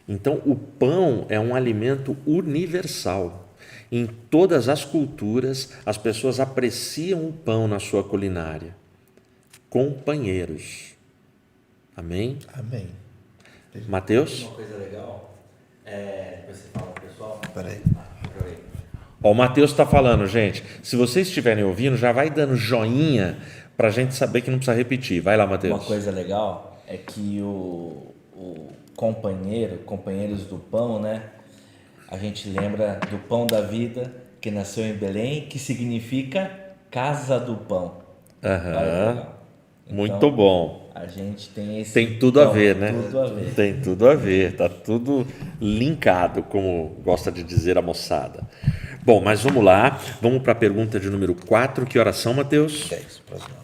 Então, o pão é um alimento universal. Em todas as culturas, as pessoas apreciam o pão na sua culinária. Companheiros. Amém?
Amém.
Mateus?
Uma coisa legal, depois você fala pro pessoal.
Peraí.
Ó, o Matheus está falando, gente. Se vocês estiverem ouvindo, já vai dando joinha para a gente saber que não precisa repetir. Vai lá, Matheus.
Uma coisa legal é que o companheiros do pão, né? A gente lembra do pão da vida que nasceu em Belém, que significa casa do pão. Olha que legal.
Muito
Então,
bom.
a gente tem esse
Tem tudo a
pão,
ver, né?
Tudo a ver.
Tem tudo a ver. Tá tudo linkado, como gosta de dizer a moçada. Bom, mas vamos lá. Vamos para a pergunta de número 4. Que horas são, Matheus?
10 para as 9.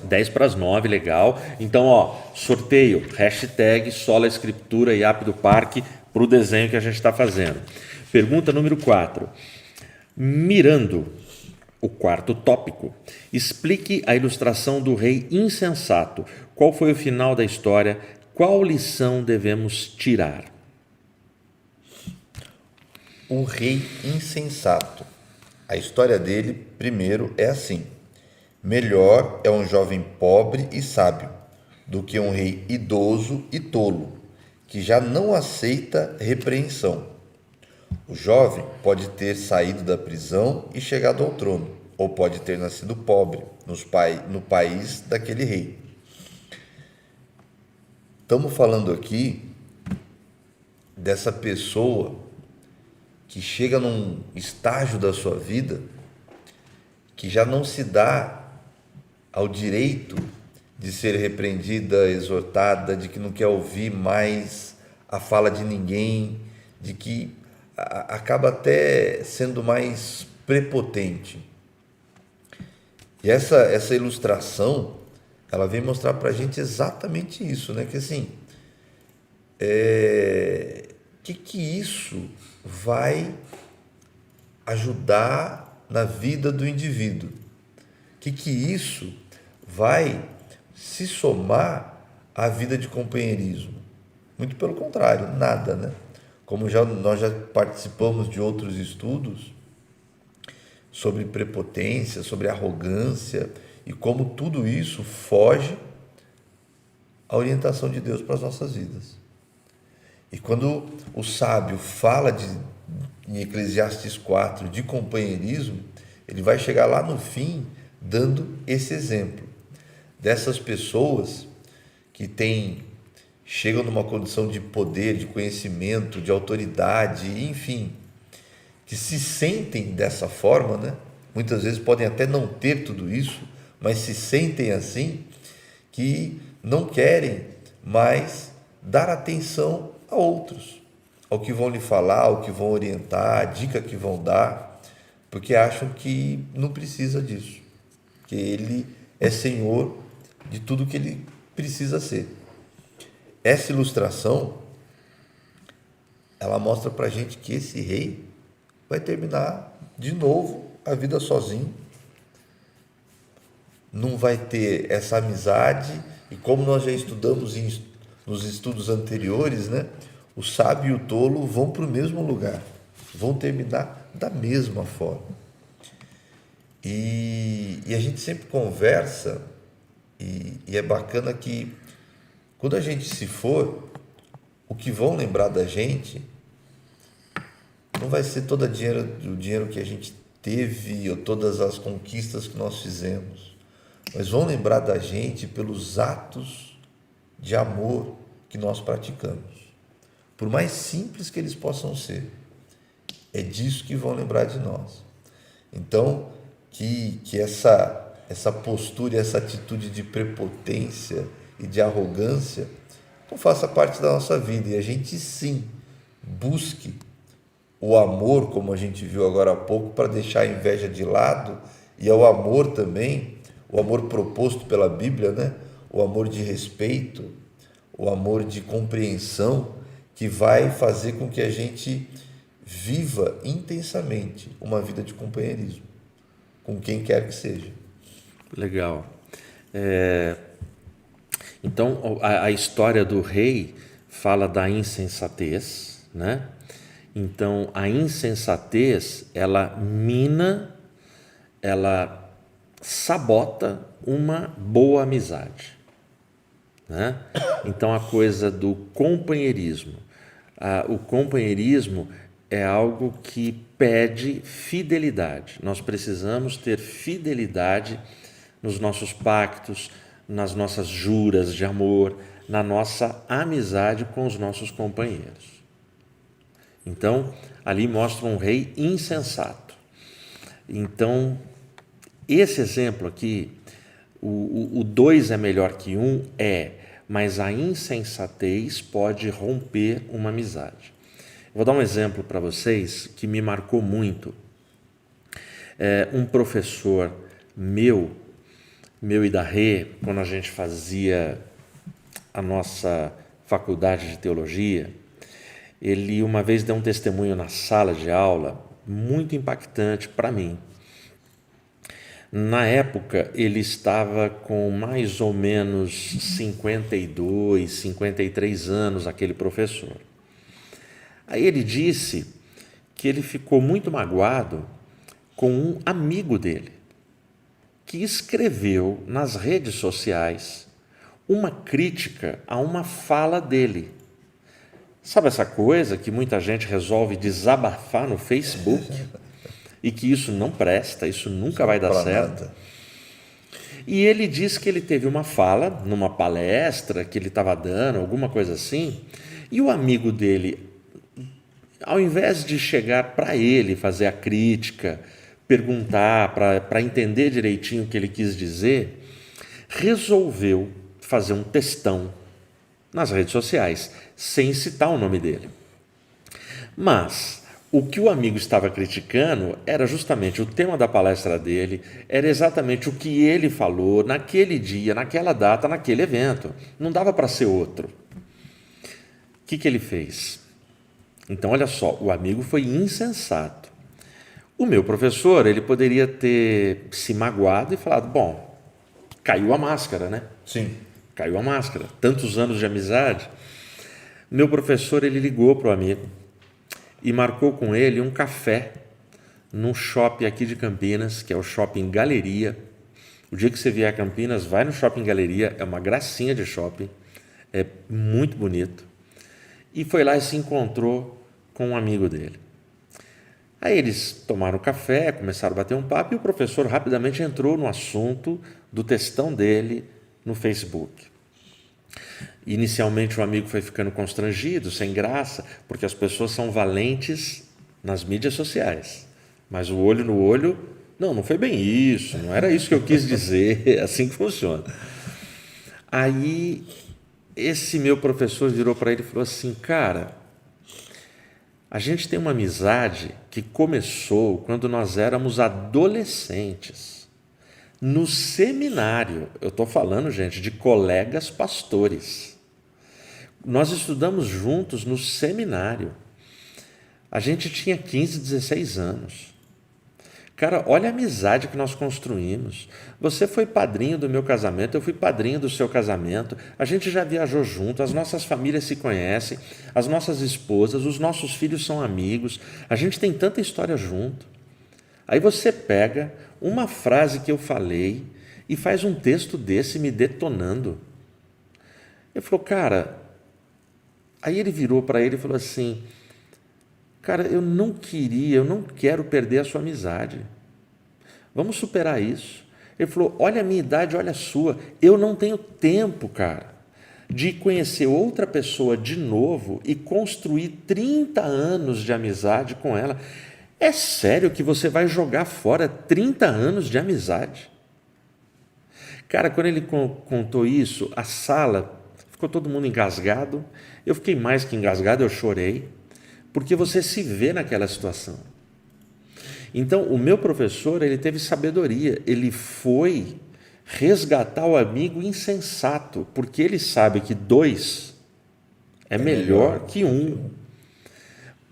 10 para as 9, legal. Então, ó, sorteio, hashtag Sola Escritura e App do Parque para o desenho que a gente está fazendo. Pergunta número 4. Mirando o quarto tópico, explique a ilustração do rei insensato. Qual foi o final da história? Qual lição devemos tirar?
O rei insensato. A história dele, primeiro, é assim: melhor é um jovem pobre e sábio do que um rei idoso e tolo, que já não aceita repreensão. O jovem pode ter saído da prisão e chegado ao trono, ou pode ter nascido pobre no país daquele rei. Estamos falando aqui dessa pessoa que chega num estágio da sua vida que já não se dá ao direito de ser repreendida, exortada, de que não quer ouvir mais a fala de ninguém, de que acaba até sendo mais prepotente. E essa ilustração, ela vem mostrar para a gente exatamente isso, né? Que assim, que isso vai ajudar na vida do indivíduo? Que isso vai se somar à vida de companheirismo? Muito pelo contrário, nada, né? Como nós já participamos de outros estudos sobre prepotência, sobre arrogância e como tudo isso foge à orientação de Deus para as nossas vidas. E quando o sábio fala em Eclesiastes 4 de companheirismo, ele vai chegar lá no fim dando esse exemplo dessas pessoas que chegam numa condição de poder, de conhecimento, de autoridade, enfim, que se sentem dessa forma, né? Muitas vezes podem até não ter tudo isso, mas se sentem assim, que não querem mais dar atenção a outros, ao que vão lhe falar, ao que vão orientar, a dica que vão dar, porque acham que não precisa disso, que ele é senhor de tudo que ele precisa ser. Essa ilustração, ela mostra para a gente que esse rei vai terminar de novo a vida sozinho, não vai ter essa amizade, e como nós já estudamos nos estudos anteriores, né, o sábio e o tolo vão para o mesmo lugar, vão terminar da mesma forma. E a gente sempre conversa, e é bacana que quando a gente se for, o que vão lembrar da gente não vai ser todo o dinheiro que a gente teve ou todas as conquistas que nós fizemos, mas vão lembrar da gente pelos atos de amor que nós praticamos, por mais simples que eles possam ser. É disso que vão lembrar de nós. Então, que essa postura e essa atitude de prepotência e de arrogância não faça parte da nossa vida, e a gente sim busque o amor, como a gente viu agora há pouco, para deixar a inveja de lado, e ao amor também, o amor proposto pela Bíblia, né? O amor de respeito, o amor de compreensão, que vai fazer com que a gente viva intensamente uma vida de companheirismo, com quem quer que seja.
Legal. Então, a história do rei fala da insensatez, né? Então, a insensatez, ela mina, ela sabota uma boa amizade, né? Então, a coisa do companheirismo. O companheirismo é algo que pede fidelidade. Nós precisamos ter fidelidade nos nossos pactos, nas nossas juras de amor, na nossa amizade com os nossos companheiros. Então, ali mostra um rei insensato. Então, esse exemplo aqui, o 2 é melhor que 1, mas a insensatez pode romper uma amizade. Vou dar um exemplo para vocês que me marcou muito. Um professor meu e da Rê, quando a gente fazia a nossa faculdade de teologia, ele uma vez deu um testemunho na sala de aula muito impactante para mim. Na época, ele estava com mais ou menos 52, 53 anos, aquele professor. Aí ele disse que ele ficou muito magoado com um amigo dele, que escreveu nas redes sociais uma crítica a uma fala dele. Sabe essa coisa que muita gente resolve desabafar no Facebook e que isso não presta, isso nunca vai dar certo? Nada. E ele disse que ele teve uma fala numa palestra que ele estava dando, alguma coisa assim, e o amigo dele, ao invés de chegar para ele fazer a crítica, perguntar, para entender direitinho o que ele quis dizer, resolveu fazer um textão nas redes sociais, sem citar o nome dele. Mas o que o amigo estava criticando era justamente o tema da palestra dele, era exatamente o que ele falou naquele dia, naquela data, naquele evento. Não dava para ser outro. O que ele fez? Então, olha só, o amigo foi insensato. O meu professor, ele poderia ter se magoado e falado, bom, caiu a máscara, né?
Sim.
Caiu a máscara. Tantos anos de amizade. Meu professor, ele ligou para o amigo e marcou com ele um café num shopping aqui de Campinas, que é o Shopping Galeria. O dia que você vier a Campinas, vai no Shopping Galeria, é uma gracinha de shopping, é muito bonito. E foi lá e se encontrou com um amigo dele. Aí eles tomaram café, começaram a bater um papo e o professor rapidamente entrou no assunto do textão dele no Facebook. Inicialmente o amigo foi ficando constrangido, sem graça, porque as pessoas são valentes nas mídias sociais. Mas o olho no olho, não foi bem isso, não era isso que eu quis dizer, é assim que funciona. Aí esse meu professor virou para ele e falou assim, cara, a gente tem uma amizade que começou quando nós éramos adolescentes, no seminário. Eu estou falando, gente, de colegas pastores. Nós estudamos juntos no seminário. A gente tinha 15, 16 anos. Cara, olha a amizade que nós construímos. Você foi padrinho do meu casamento, eu fui padrinho do seu casamento. A gente já viajou junto, as nossas famílias se conhecem, as nossas esposas, os nossos filhos são amigos. A gente tem tanta história junto. Aí você pega uma frase que eu falei e faz um texto desse me detonando. Ele falou, cara... Aí ele virou para ele e falou assim, cara, eu não quero perder a sua amizade. Vamos superar isso. Ele falou, olha a minha idade, olha a sua. Eu não tenho tempo, cara, de conhecer outra pessoa de novo e construir 30 anos de amizade com ela. É sério que você vai jogar fora 30 anos de amizade? Cara, quando ele contou isso, a sala ficou todo mundo engasgado. Eu fiquei mais que engasgado, eu chorei, porque você se vê naquela situação. Então, o meu professor, ele teve sabedoria, ele foi resgatar o amigo insensato, porque ele sabe que 2 é melhor que 1.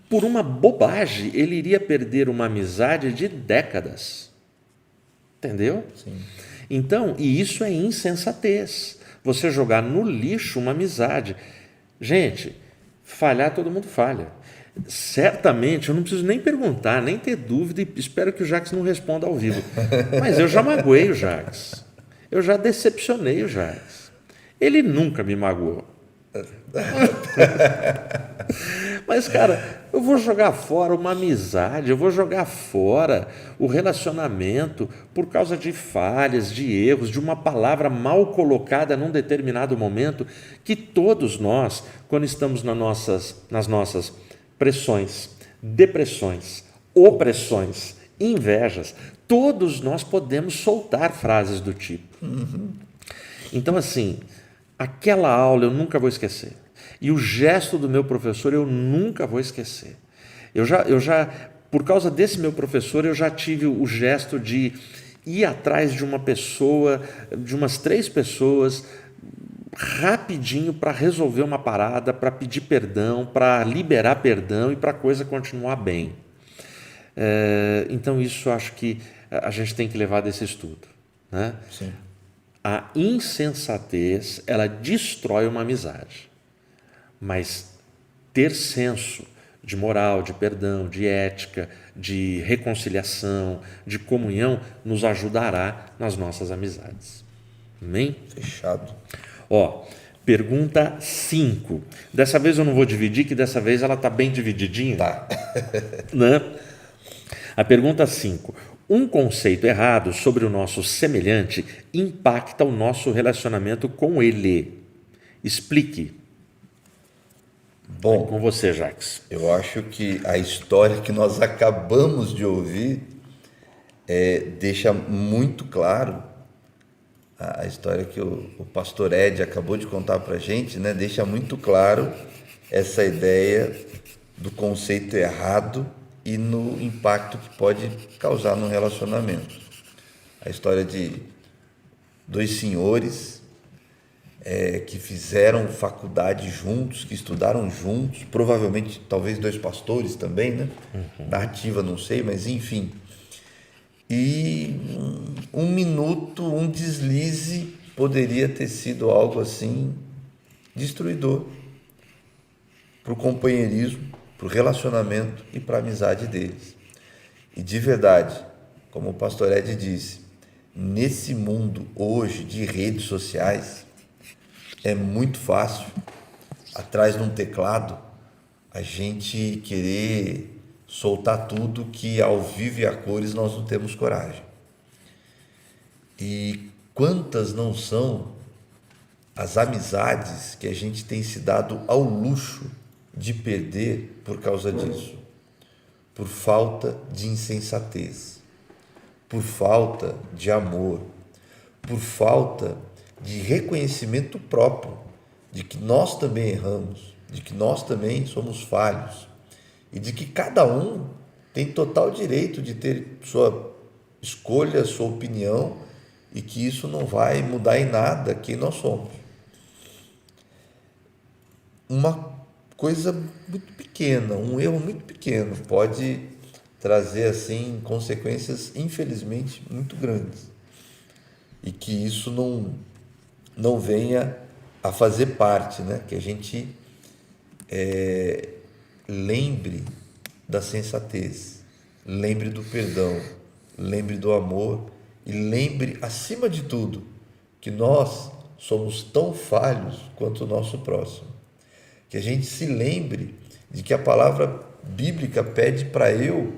Por uma bobagem, ele iria perder uma amizade de décadas. Entendeu?
Sim.
Então, e isso é insensatez. Você jogar no lixo uma amizade. Gente, falhar todo mundo falha. Certamente, eu não preciso nem perguntar, nem ter dúvida, e espero que o Jacques não responda ao vivo. Mas eu já magoei o Jacques. Eu já decepcionei o Jacques. Ele nunca me magoou. Mas, cara, Eu vou jogar fora uma amizade, eu vou jogar fora o relacionamento por causa de falhas, de erros, de uma palavra mal colocada num determinado momento, que todos nós, quando estamos nas nossas pressões, depressões, opressões, invejas, todos nós podemos soltar frases do tipo. Então, assim, aquela aula eu nunca vou esquecer. E o gesto do meu professor eu nunca vou esquecer. Eu já, por causa desse meu professor, eu já tive o gesto de ir atrás de uma pessoa, de umas 3 pessoas, rapidinho para resolver uma parada, para pedir perdão, para liberar perdão e para a coisa continuar bem. Então isso eu acho que a gente tem que levar desse estudo, né?
Sim.
A insensatez, ela destrói uma amizade, mas ter senso de moral, de perdão, de ética, de reconciliação, de comunhão, nos ajudará nas nossas amizades. Amém?
Fechado.
Ó, pergunta 5. Dessa vez eu não vou dividir, que dessa vez ela está bem divididinha.
Tá.
Né? A pergunta 5. Um conceito errado sobre o nosso semelhante impacta o nosso relacionamento com ele. Explique.
Bom,
Com você, Jacques.
eu acho que a história que nós acabamos de ouvir deixa muito claro, a história que o pastor Ed acabou de contar para a gente, né, deixa muito claro essa ideia do conceito errado e no impacto que pode causar no relacionamento. A história de 2 senhores que fizeram faculdade juntos, que estudaram juntos, provavelmente, talvez 2 pastores também, né? Da ativa, não sei, mas enfim. E um minuto, um deslize poderia ter sido algo assim destruidor para o companheirismo, para o relacionamento e para a amizade deles. E de verdade, como o pastor Ed disse, nesse mundo hoje de redes sociais, é muito fácil, atrás de um teclado, a gente querer soltar tudo que ao vivo e a cores nós não temos coragem. E quantas não são as amizades que a gente tem se dado ao luxo de perder por causa disso, por falta de insensatez, por falta de amor, por falta de reconhecimento próprio de que nós também erramos, de que nós também somos falhos e de que cada um tem total direito de ter sua escolha, sua opinião e que isso não vai mudar em nada quem nós somos. Uma coisa muito pequena, um erro muito pequeno pode trazer assim consequências infelizmente muito grandes e que isso não venha a fazer parte, né? Que a gente lembre da sensatez, lembre do perdão, lembre do amor e lembre, acima de tudo, que nós somos tão falhos quanto o nosso próximo. Que a gente se lembre de que a palavra bíblica pede para eu,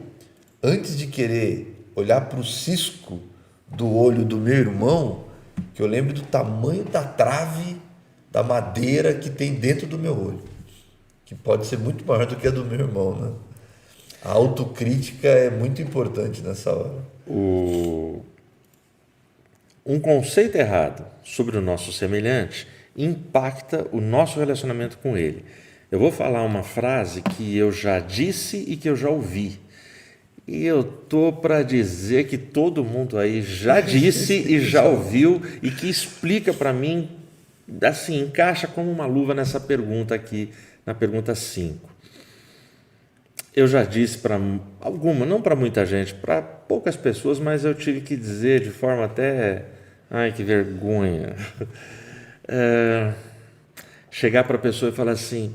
antes de querer olhar para o cisco do olho do meu irmão, que eu lembre do tamanho da trave, da madeira que tem dentro do meu olho, que pode ser muito maior do que a do meu irmão, né? A autocrítica é muito importante nessa hora.
Um conceito errado sobre o nosso semelhante impacta o nosso relacionamento com ele. Eu vou falar uma frase que eu já disse e que eu já ouvi. E eu tô para dizer que todo mundo aí já disse e já ouviu e que explica para mim, assim, encaixa como uma luva nessa pergunta aqui, na pergunta 5. Eu já disse para alguma, não para muita gente, para poucas pessoas, mas eu tive que dizer de forma até... Ai, que vergonha. Chegar para a pessoa e falar assim,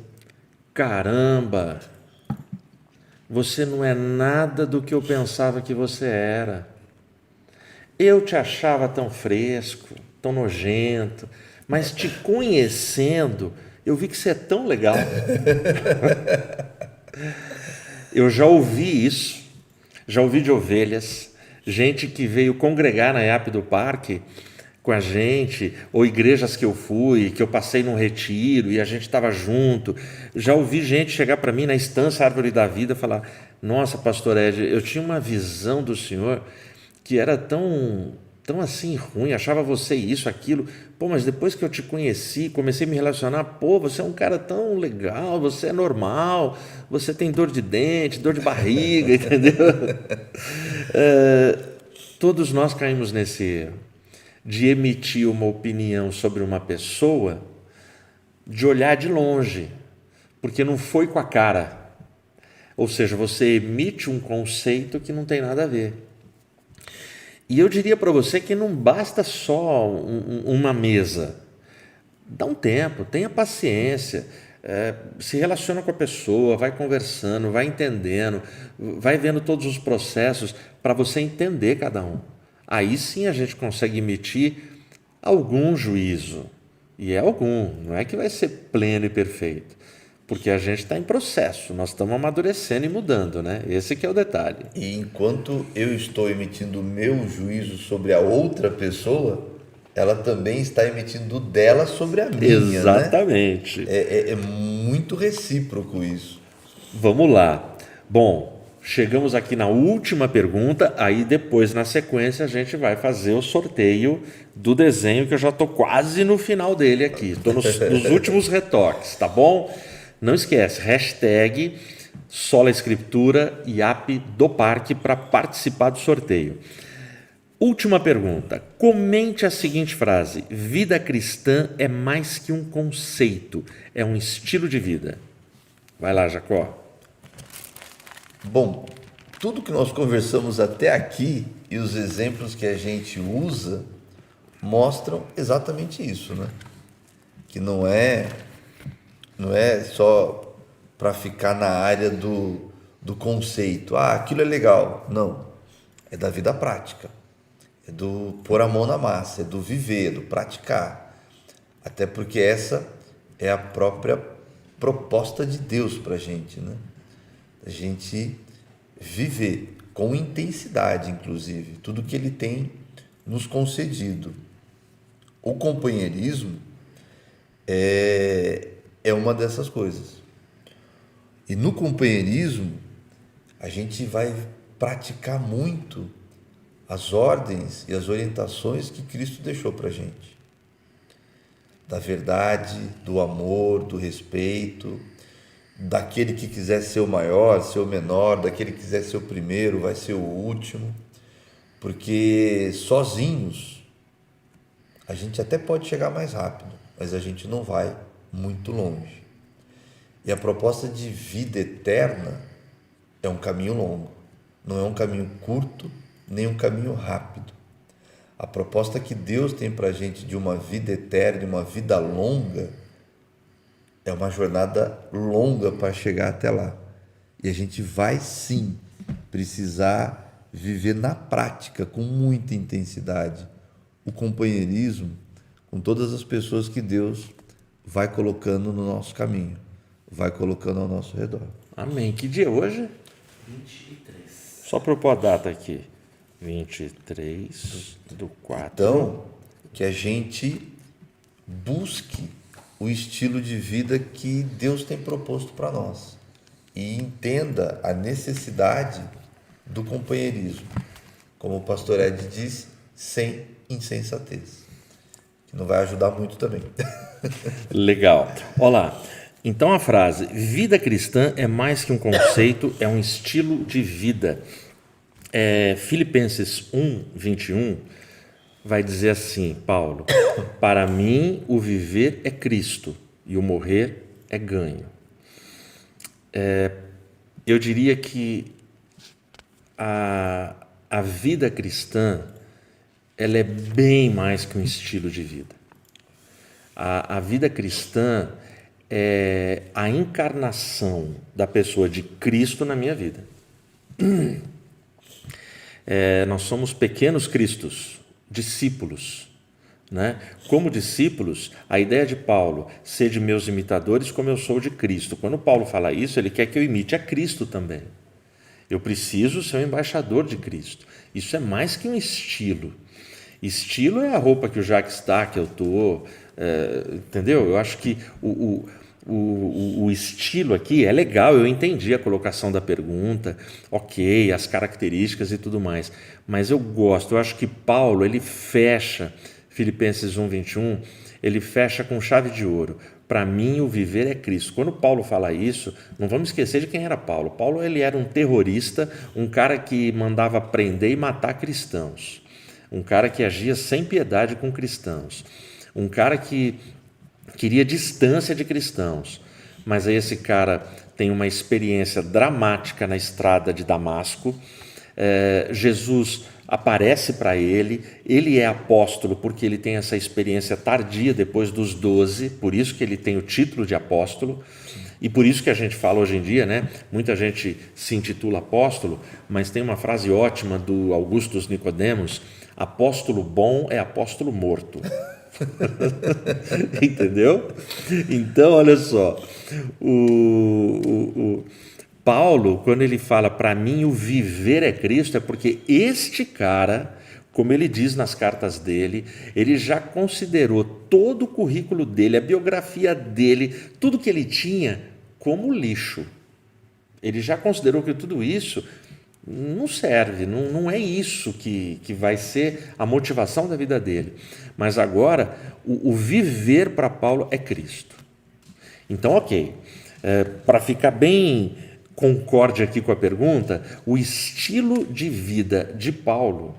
caramba, você não é nada do que eu pensava que você era. Eu te achava tão fresco, tão nojento, mas te conhecendo, eu vi que você é tão legal. Eu já ouvi isso, já ouvi de ovelhas, gente que veio congregar na IAP do Parque com a gente, ou igrejas que eu fui, que eu passei num retiro e a gente estava junto. Já ouvi gente chegar para mim na Estância Árvore da Vida e falar: nossa, pastor Ed, eu tinha uma visão do senhor que era tão assim ruim, achava você isso, aquilo. Pô, mas depois que eu te conheci, comecei a me relacionar, pô, você é um cara tão legal, você é normal, você tem dor de dente, dor de barriga, entendeu? Todos nós caímos nesse erro de emitir uma opinião sobre uma pessoa, de olhar de longe, porque não foi com a cara. Ou seja, você emite um conceito que não tem nada a ver. E eu diria para você que não basta só uma mesa. Dá um tempo, tenha paciência, se relaciona com a pessoa, vai conversando, vai entendendo, vai vendo todos os processos para você entender cada um. Aí sim a gente consegue emitir algum juízo. E é algum, não é que vai ser pleno e perfeito. Porque a gente está em processo, nós estamos amadurecendo e mudando, né? Esse que é o detalhe.
E enquanto eu estou emitindo o meu juízo sobre a outra pessoa, ela também está emitindo o dela sobre a minha.
Exatamente.
Né? É muito recíproco isso.
Vamos lá. Bom, chegamos aqui na última pergunta, aí depois, na sequência, a gente vai fazer o sorteio do desenho, que eu já estou quase no final dele aqui. Estou nos últimos retoques, tá bom? Não esquece, hashtag Sola Escritura IAP do Parque para participar do sorteio. Última pergunta. Comente a seguinte frase: vida cristã é mais que um conceito, é um estilo de vida. Vai lá, Jacó.
Bom, tudo que nós conversamos até aqui e os exemplos que a gente usa mostram exatamente isso, né? Que não é só para ficar na área do conceito. Ah, aquilo é legal. Não. É da vida prática. É do pôr a mão na massa, é do viver, do praticar. Até porque essa é a própria proposta de Deus para a gente, né? A gente viver com intensidade, inclusive, tudo que Ele tem nos concedido. O companheirismo é uma dessas coisas. E no companheirismo, a gente vai praticar muito as ordens e as orientações que Cristo deixou para a gente. Da verdade, do amor, do respeito, daquele que quiser ser o maior, ser o menor, daquele que quiser ser o primeiro, vai ser o último. Porque sozinhos, a gente até pode chegar mais rápido, mas a gente não vai muito longe. E a proposta de vida eterna é um caminho longo, não é um caminho curto, nem um caminho rápido. A proposta que Deus tem para a gente de uma vida eterna, de uma vida longa, é uma jornada longa para chegar até lá. E a gente vai sim precisar viver na prática, com muita intensidade, o companheirismo com todas as pessoas que Deus vai colocando no nosso caminho, vai colocando ao nosso redor.
Amém. Que dia é hoje?
23.
Só para eu pôr a data aqui. 23/4.
Então, que a gente busque o estilo de vida que Deus tem proposto para nós e entenda a necessidade do companheirismo, como o pastor Ed disse, sem insensatez, que não vai ajudar muito também.
Legal. Olá. Então a frase vida cristã é mais que um conceito, é um estilo de vida. Filipenses 1:21 vai dizer assim, Paulo: para mim o viver é Cristo e o morrer é ganho. Eu diria que a vida cristã ela é bem mais que um estilo de vida. A vida cristã é a encarnação da pessoa de Cristo na minha vida. Nós somos pequenos cristos, discípulos, né? Como discípulos, a ideia de Paulo, ser de meus imitadores como eu sou de Cristo. Quando Paulo fala isso, ele quer que eu imite a Cristo também. Eu preciso ser um embaixador de Cristo. Isso é mais que um estilo. Estilo é a roupa que o Jacques está, que eu estou, entendeu? Eu acho que o estilo aqui é legal, eu entendi a colocação da pergunta, ok, as características e tudo mais, mas eu acho que Paulo, ele fecha Filipenses 1:21, ele fecha com chave de ouro. Para mim, o viver é Cristo. Quando Paulo fala isso, não vamos esquecer de quem era Paulo. Paulo, ele era um terrorista, um cara que mandava prender e matar cristãos, um cara que agia sem piedade com cristãos, um cara que queria distância de cristãos. Mas aí esse cara tem uma experiência dramática na estrada de Damasco. Jesus aparece para ele é apóstolo porque ele tem essa experiência tardia depois dos 12, por isso que ele tem o título de apóstolo, e por isso que a gente fala hoje em dia, né? Muita gente se intitula apóstolo, mas tem uma frase ótima do Augustus Nicodemos: apóstolo bom é apóstolo morto. Entendeu? Então, olha só, o Paulo, quando ele fala para mim o viver é Cristo, é porque este cara, como ele diz nas cartas dele, ele já considerou todo o currículo dele, a biografia dele, tudo que ele tinha como lixo. Ele já considerou que tudo isso não serve, não é isso que vai ser a motivação da vida dele. Mas agora, o viver para Paulo é Cristo. Então, ok, para ficar bem concorde aqui com a pergunta, o estilo de vida de Paulo,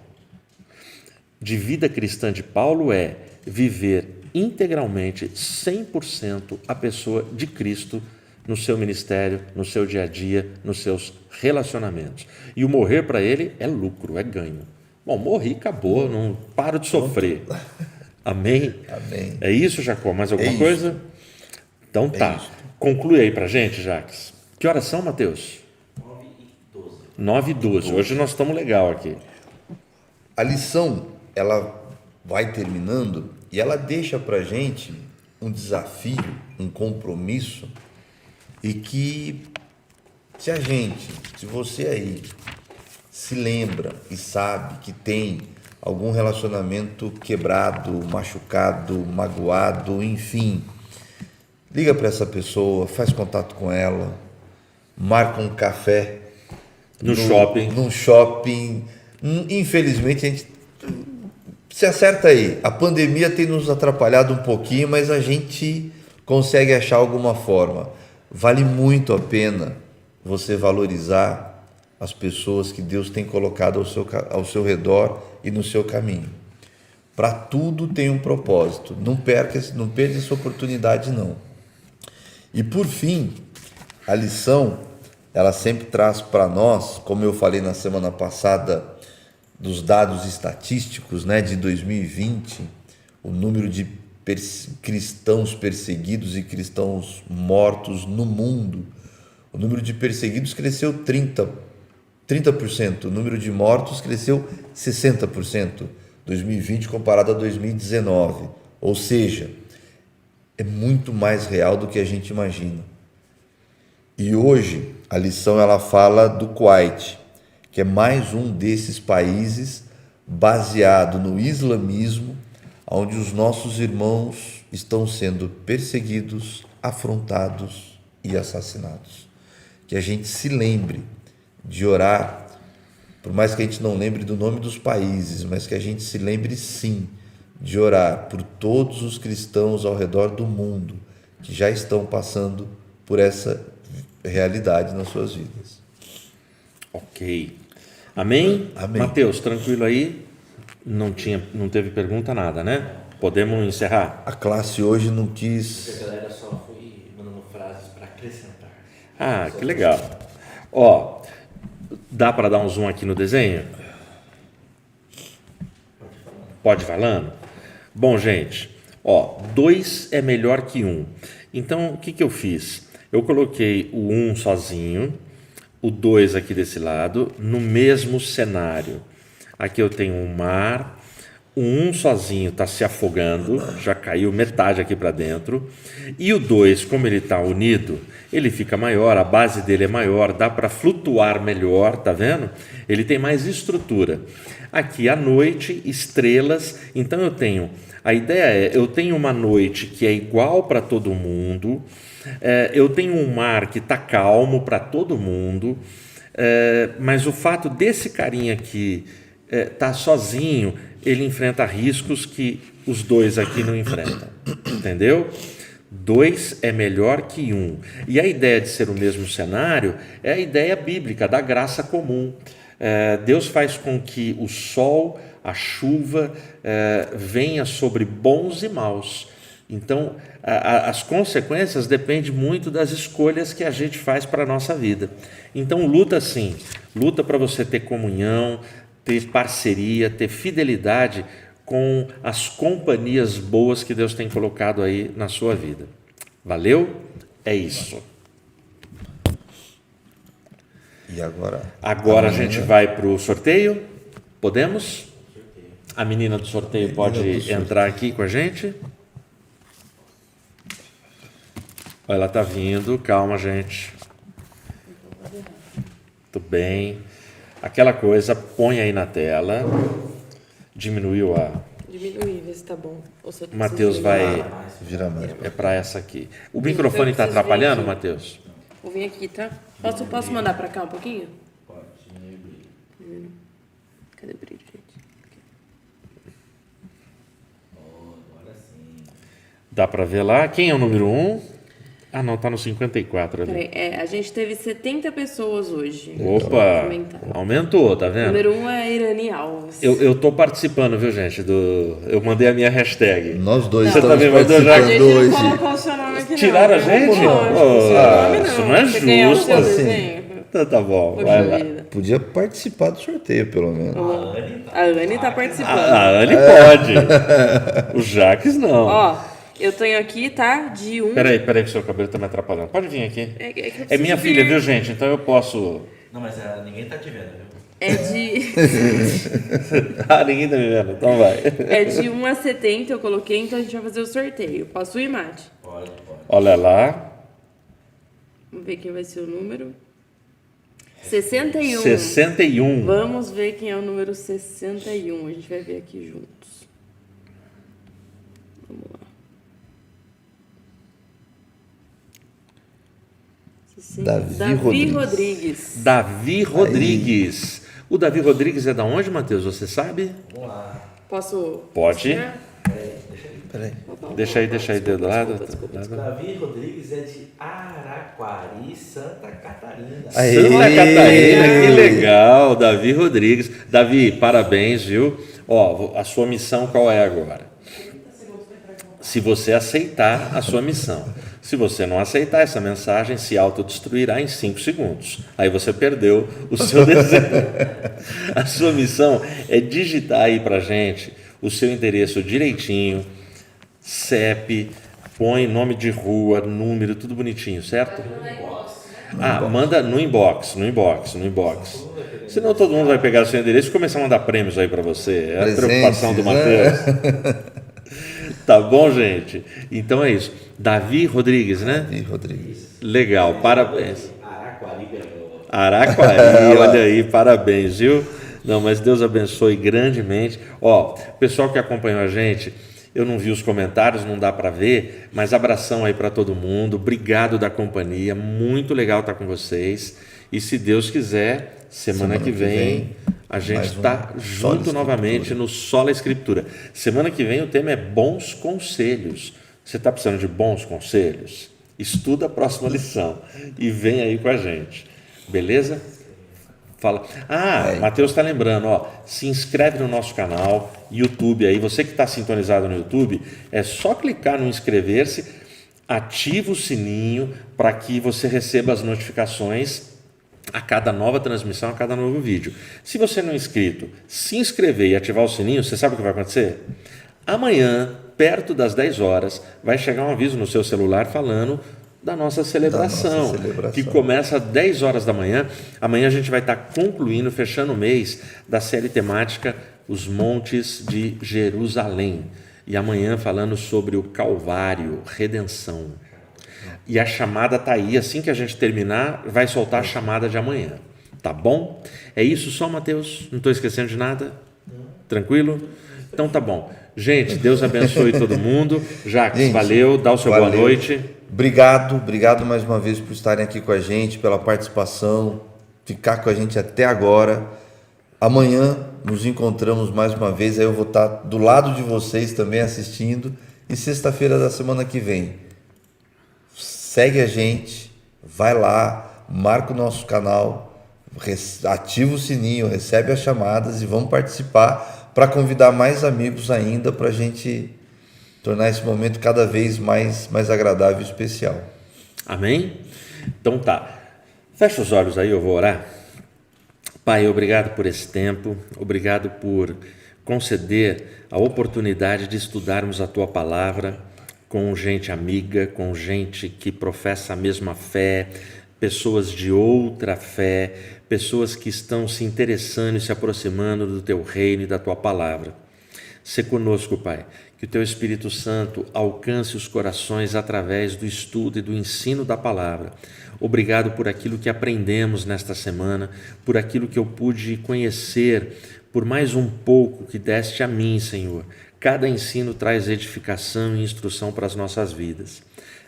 de vida cristã de Paulo, é viver integralmente, 100% a pessoa de Cristo no seu ministério, no seu dia a dia, nos seus relacionamentos. E o morrer para ele é lucro, é ganho. Bom, morri, acabou, não paro de sofrer. Amém?
Amém.
É isso, Jacó? Mais alguma coisa? Então tá. Conclui aí para a gente, Jacques. Que horas são, Mateus? 9h12. Hoje nós estamos legal aqui.
A lição, ela vai terminando e ela deixa para a gente um desafio, um compromisso, e que se você aí se lembra e sabe que tem algum relacionamento quebrado, machucado, magoado, enfim, liga para essa pessoa, faz contato com ela, marca um café
num
shopping. Infelizmente a gente se acerta aí. A pandemia tem nos atrapalhado um pouquinho, mas a gente consegue achar alguma forma. Vale muito a pena você valorizar as pessoas que Deus tem colocado ao seu redor e no seu caminho. Para tudo tem um propósito. Não perca essa oportunidade, não. E por fim, a lição, ela sempre traz para nós, como eu falei na semana passada, dos dados estatísticos, né, de 2020, o número de cristãos perseguidos e cristãos mortos no mundo. O número de perseguidos cresceu 30%, o número de mortos cresceu 60%, 2020 comparado a 2019. Ou seja, é muito mais real do que a gente imagina. E hoje a lição ela fala do Kuwait, que é mais um desses países baseado no islamismo, onde os nossos irmãos estão sendo perseguidos, afrontados e assassinados. Que a gente se lembre de orar, por mais que a gente não lembre do nome dos países, mas que a gente se lembre sim de orar por todos os cristãos ao redor do mundo que já estão passando por essa realidade nas suas vidas.
Ok. Amém?
Amém.
Mateus, tranquilo aí? Não teve pergunta, nada, né? Podemos encerrar?
A classe hoje não quis...
A galera só foi mandando frases para acrescentar.
Ah, que legal. Ó, dá para dar um zoom aqui no desenho? Pode falando? Bom, gente, ó, 2 é melhor que 1. Então, o que eu fiz? Eu coloquei o 1 sozinho, o 2 aqui desse lado, no mesmo cenário. Aqui eu tenho um mar, O 1 sozinho está se afogando, já caiu metade aqui para dentro. E o 2, como ele está unido, ele fica maior, a base dele é maior, dá para flutuar melhor, tá vendo? Ele tem mais estrutura. Aqui à noite, estrelas. Então a ideia é, eu tenho uma noite que é igual para todo mundo, eu tenho um mar que está calmo para todo mundo, mas o fato desse carinha aqui tá sozinho, ele enfrenta riscos que os dois aqui não enfrentam, entendeu? 2 é melhor que 1. E a ideia de ser o mesmo cenário é a ideia bíblica da graça comum. Deus faz com que o sol, a chuva, venha sobre bons e maus. Então, as consequências dependem muito das escolhas que a gente faz para a nossa vida. Então, luta sim, luta para você ter comunhão, ter parceria, ter fidelidade com as companhias boas que Deus tem colocado aí na sua vida. Valeu? É isso.
E agora?
Agora a gente vai para o sorteio. Podemos? A menina do sorteio pode entrar aqui com a gente. Olha, ela está vindo. Calma, gente. Tudo bem. Aquela coisa, põe aí na tela. Diminuiu a...
Diminuir, ver se tá bom.
O Matheus vai...
Vira mais.
É para essa aqui. O microfone está atrapalhando, Matheus?
Vou vir aqui, tá? Posso mandar pra cá um pouquinho?
Pode, brilho.
Cadê o brilho, gente?
Agora sim.
Dá para ver lá. Quem é o número 1? Ah, não, tá no 54 ali.
Peraí, a gente teve 70 pessoas hoje.
Opa, aumentou, tá vendo?
Número 1 é Irani Alves.
Eu tô participando, viu, gente? Eu mandei a minha hashtag.
Nós dois
Você
estamos
também mandou já?
A
participando
gente não
hoje.
colocou o seu nome aqui, não.
Tiraram a gente?
Não,
Isso não é
Você ganhou o
justo.
seu
assim.
desenho.
Então tá bom,
Poxa
vai lá.
vida.
Podia participar do sorteio, pelo menos.
A Anne tá participando.
A Anne pode. O Jaques não.
Ó, eu tenho aqui, tá? De 1.
Peraí que o seu cabelo tá me atrapalhando. Pode vir aqui.
É que eu
É
preciso
minha
vir.
filha, viu, gente? Então eu posso...
Não, mas ninguém tá te vendo, viu?
É de...
Ah, ninguém tá me vendo. Então vai.
É de 1 a 70 eu coloquei, então a gente vai fazer o sorteio. Posso ir, Mate?
Pode.
Olha lá.
Vamos ver quem vai ser o número. 61.
61.
Vamos ver quem é o número 61. A gente vai ver aqui juntos. Vamos lá.
Davi
Rodrigues.
Davi Rodrigues. O Davi Rodrigues é da onde, Matheus? Você sabe?
Vamos lá.
Posso?
Pode.
Tirar?
Peraí.
Deixa aí do lado.
Desculpa.
Davi Rodrigues é de Araquari, Santa Catarina.
Aí.
Santa Catarina, que legal, Davi Rodrigues. Davi, parabéns, viu? Ó, a sua missão qual é agora? Se você aceitar a sua missão. Se você não aceitar essa mensagem, se autodestruirá em 5 segundos. Aí você perdeu o seu desenho. A sua missão é digitar aí pra gente o seu endereço direitinho, CEP, põe nome de rua, número, tudo bonitinho, certo? Ah, manda no inbox. Senão todo mundo vai pegar o seu endereço e começar a mandar prêmios aí para você. É a preocupação do Matheus. Tá bom, gente? Então é isso. Davi Rodrigues, né?
Davi Rodrigues.
Legal, parabéns.
Araquari, pelo...
Araquari, olha aí, parabéns, viu? Não, mas Deus abençoe grandemente. Ó, pessoal que acompanhou a gente, eu não vi os comentários, não dá para ver, mas abração aí para todo mundo, obrigado da companhia, muito legal estar com vocês. E se Deus quiser, semana que vem a gente está junto novamente no Sola Escritura. Semana que vem o tema é bons conselhos. Você está precisando de bons conselhos? Estuda a próxima lição e vem aí com a gente. Beleza? Fala. Matheus está lembrando, ó, se inscreve no nosso canal, YouTube aí, você que está sintonizado no YouTube, é só clicar no inscrever-se, ativa o sininho para que você receba as notificações a cada nova transmissão, a cada novo vídeo. Se você não é inscrito, se inscrever e ativar o sininho, você sabe o que vai acontecer? Amanhã, perto das 10 horas, vai chegar um aviso no seu celular falando da nossa celebração, que começa às 10 horas da manhã. Amanhã a gente vai estar concluindo, fechando o mês da série temática os montes de Jerusalém. E amanhã falando sobre o Calvário, redenção. E a chamada está aí, assim que a gente terminar, vai soltar a chamada de amanhã. Tá bom? É isso só, Mateus? Não estou esquecendo de nada? Tranquilo? Então tá bom. Gente, Deus abençoe todo mundo. Jacques,
Gente,
valeu, dá o seu boa noite.
Obrigado mais uma vez por estarem aqui com a gente, pela participação, ficar com a gente até agora. Amanhã nos encontramos mais uma vez, aí eu vou estar do lado de vocês também assistindo. E sexta-feira da semana que vem, segue a gente, vai lá, marca o nosso canal, ativa o sininho, recebe as chamadas e vamos participar para convidar mais amigos ainda para a gente tornar esse momento cada vez mais agradável e especial.
Amém? Então tá. Fecha os olhos aí, eu vou orar. Pai, obrigado por esse tempo, obrigado por conceder a oportunidade de estudarmos a Tua Palavra com gente amiga, com gente que professa a mesma fé, pessoas de outra fé, pessoas que estão se interessando e se aproximando do Teu reino e da Tua Palavra. Sê conosco, Pai, que o Teu Espírito Santo alcance os corações através do estudo e do ensino da Palavra. Obrigado por aquilo que aprendemos nesta semana, por aquilo que eu pude conhecer, por mais um pouco que deste a mim, Senhor. Cada ensino traz edificação e instrução para as nossas vidas.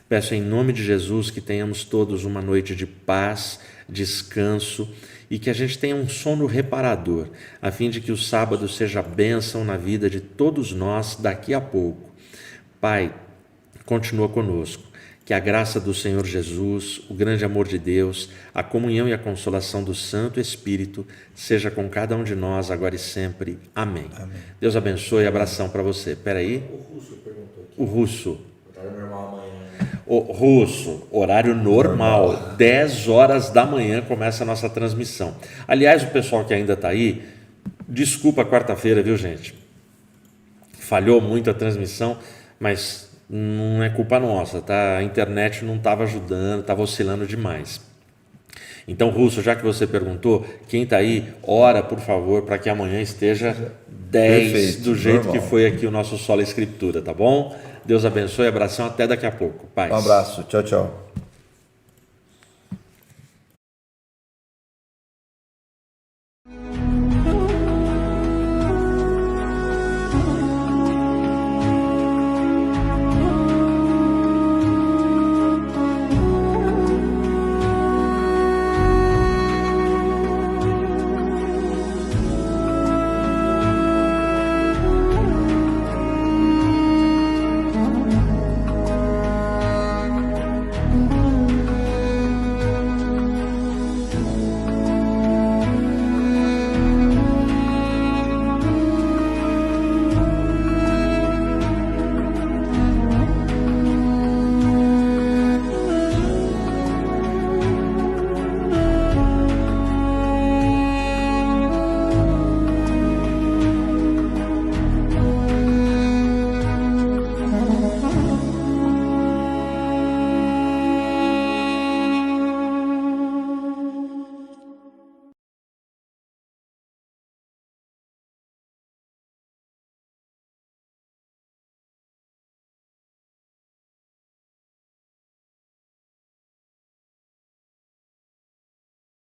Peço em nome de Jesus que tenhamos todos uma noite de paz, descanso e que a gente tenha um sono reparador, a fim de que o sábado seja bênção na vida de todos nós daqui a pouco. Pai, continua conosco. Que a graça do Senhor Jesus, o grande amor de Deus, a comunhão e a consolação do Santo Espírito seja com cada um de nós agora e sempre. Amém. Amém. Deus abençoe. Abração para você. Espera aí.
O Russo perguntou aqui.
O Russo.
Horário normal amanhã.
O Russo, horário normal. 10 horas da manhã começa a nossa transmissão. Aliás, o pessoal que ainda está aí, desculpa a quarta-feira, viu, gente? Falhou muito a transmissão, mas não é culpa nossa, tá? A internet não estava ajudando, estava oscilando demais. Então, Russo, já que você perguntou, quem está aí, ora, por favor, para que amanhã esteja 10
Perfeito,
do jeito
normal.
que foi aqui o nosso Sola Escritura, tá bom? Deus abençoe, abração, até daqui a pouco. Paz.
Um abraço, tchau, tchau.